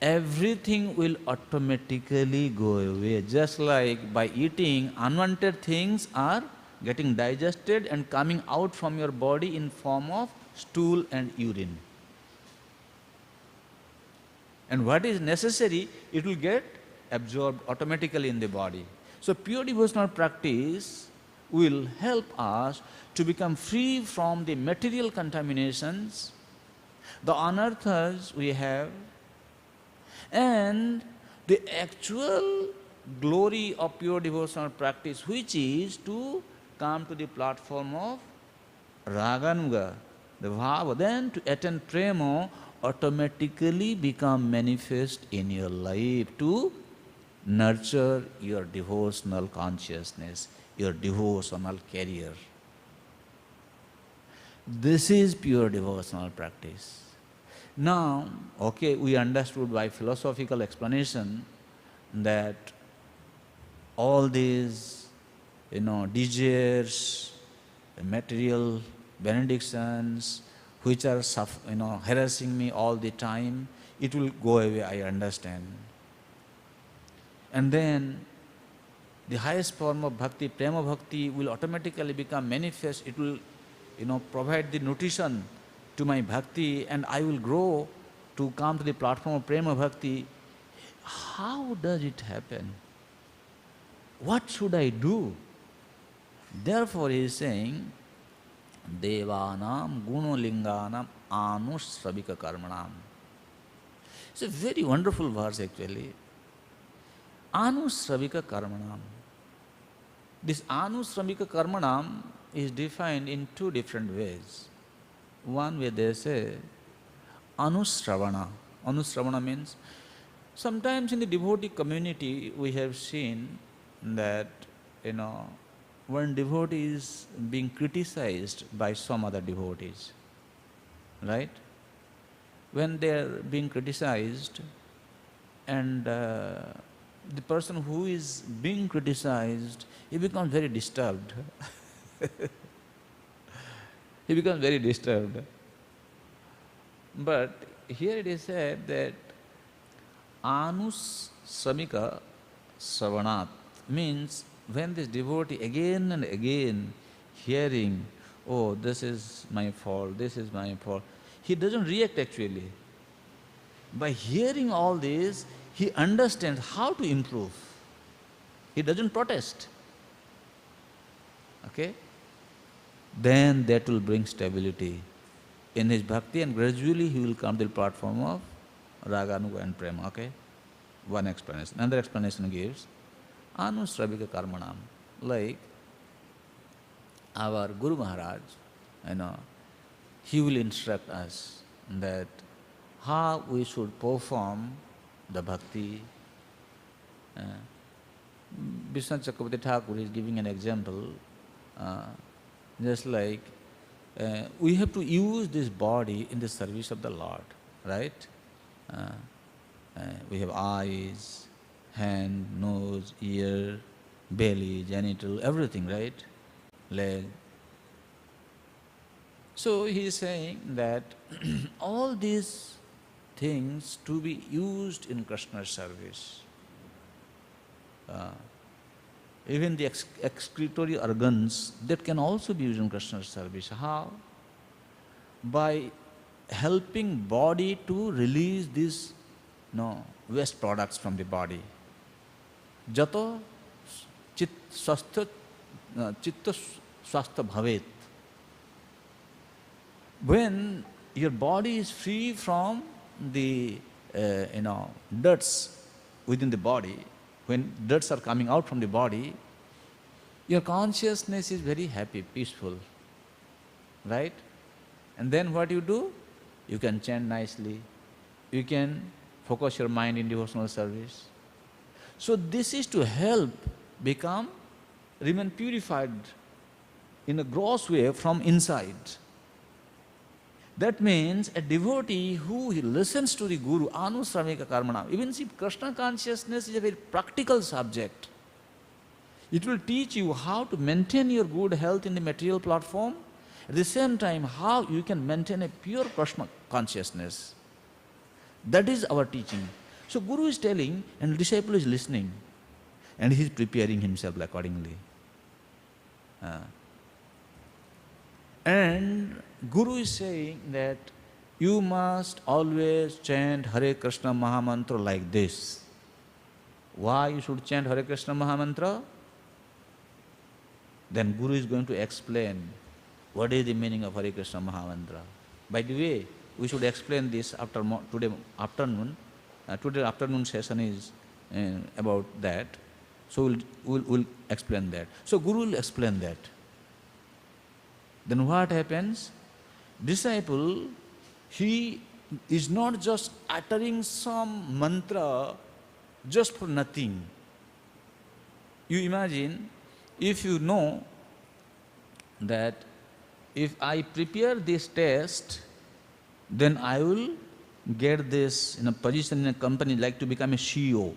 Everything will automatically go away. Just like by eating, unwanted things are getting digested and coming out from your body in form of stool and urine. And what is necessary, it will get absorbed automatically in the body. So pure devotional practice will help us to become free from the material contaminations, the anarthas we have, and the actual glory of pure devotional practice, which is to come to the platform of raganuga, the bhava, then to attain prema automatically become manifest in your life to nurture your devotional consciousness, your devotional career. This is pure devotional practice. Now, okay, we understood by philosophical explanation that all these, desires, material benedictions, which are harassing me all the time, it will go away, I understand. And then the highest form of bhakti, prema bhakti, will automatically become manifest. It will, provide the nutrition to my bhakti, and I will grow to come to the platform of prema bhakti. How does it happen? What should I do? Therefore he is saying, Devanam gunolinganam anusravika karmanam. It's a very wonderful verse actually. Anusravika karmanam. This anusravika karmanam is defined in two different ways. One way they say anusravana. Anusravana means, sometimes in the devotee community we have seen that, one devotee is being criticized by some other devotees, right? When they are being criticized, and the person who is being criticized, he becomes very disturbed. He becomes very disturbed. But here it is said that anusramika savanat means when this devotee again and again hearing, oh, this is my fault, this is my fault, he doesn't react actually. By hearing all this, he understands how to improve. He doesn't protest. Okay? Then that will bring stability in his bhakti, and gradually he will come to the platform of raganuga and prema. Okay? One explanation. Another explanation gives anusravika karmanam. Like our Guru Maharaj, he will instruct us that how we should perform the bhakti. Vishnu Chakravarti Thakur is giving an example, just like we have to use this body in the service of the Lord, right? We have eyes, hand, nose, ear, belly, genital, everything, right? Leg. So he is saying that all these things to be used in Krishna's service. Even the excretory organs, that can also be used in Krishna's service. How? By helping body to release these waste products from the body. Jato chitta swastha bhavet. When your body is free from the dirts within the body, when dirts are coming out from the body, your consciousness is very happy, peaceful, right? And then what you do? You can chant nicely, you can focus your mind in devotional service. So this is to help remain purified in a gross way from inside. That means a devotee who listens to the Guru, anusramika karmana, even see Krishna consciousness is a very practical subject. It will teach you how to maintain your good health in the material platform, at the same time how you can maintain a pure Krishna consciousness. That is our teaching. So Guru is telling and disciple is listening and he is preparing himself accordingly. And Guru is saying that you must always chant Hare Krishna Mahamantra like this. Why you should chant Hare Krishna Mahamantra? Then Guru is going to explain what is the meaning of Hare Krishna Mahamantra. By the way, we should explain this after today afternoon. Today afternoon session is about that. So we'll explain that. So Guru will explain that. Then what happens? Disciple, he is not just uttering some mantra just for nothing. You imagine, if you know that if I prepare this test, then I will get this in a position in a company like to become a CEO.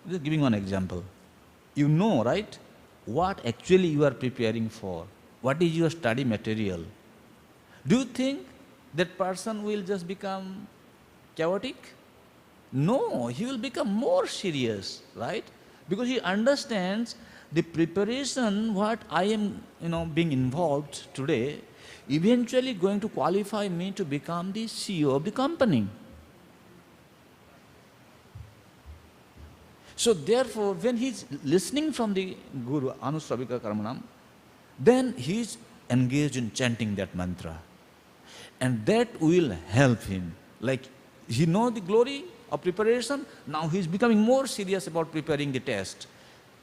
Just giving one example. You know, right, what actually you are preparing for. What is your study material? Do you think that person will just become chaotic? No, he will become more serious, right? Because he understands the preparation what I am being involved today eventually going to qualify me to become the CEO of the company. So therefore, when he is listening from the Guru, Anusravika Karmanam, then he is engaged in chanting that mantra. And that will help him. Like he knows the glory of preparation, now he is becoming more serious about preparing the test.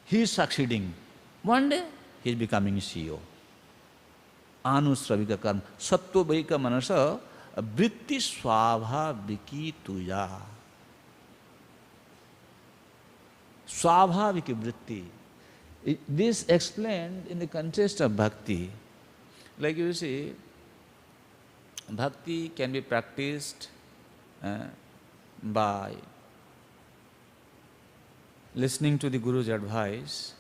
He is succeeding. One day, he is becoming CEO. Anusravika Karma, Sattva Vaika Manasa, Vritti Swabhaviki Tuya. Swabhaviki Vritti. This explained in the context of bhakti. Like you see, bhakti can be practiced by listening to the Guru's advice,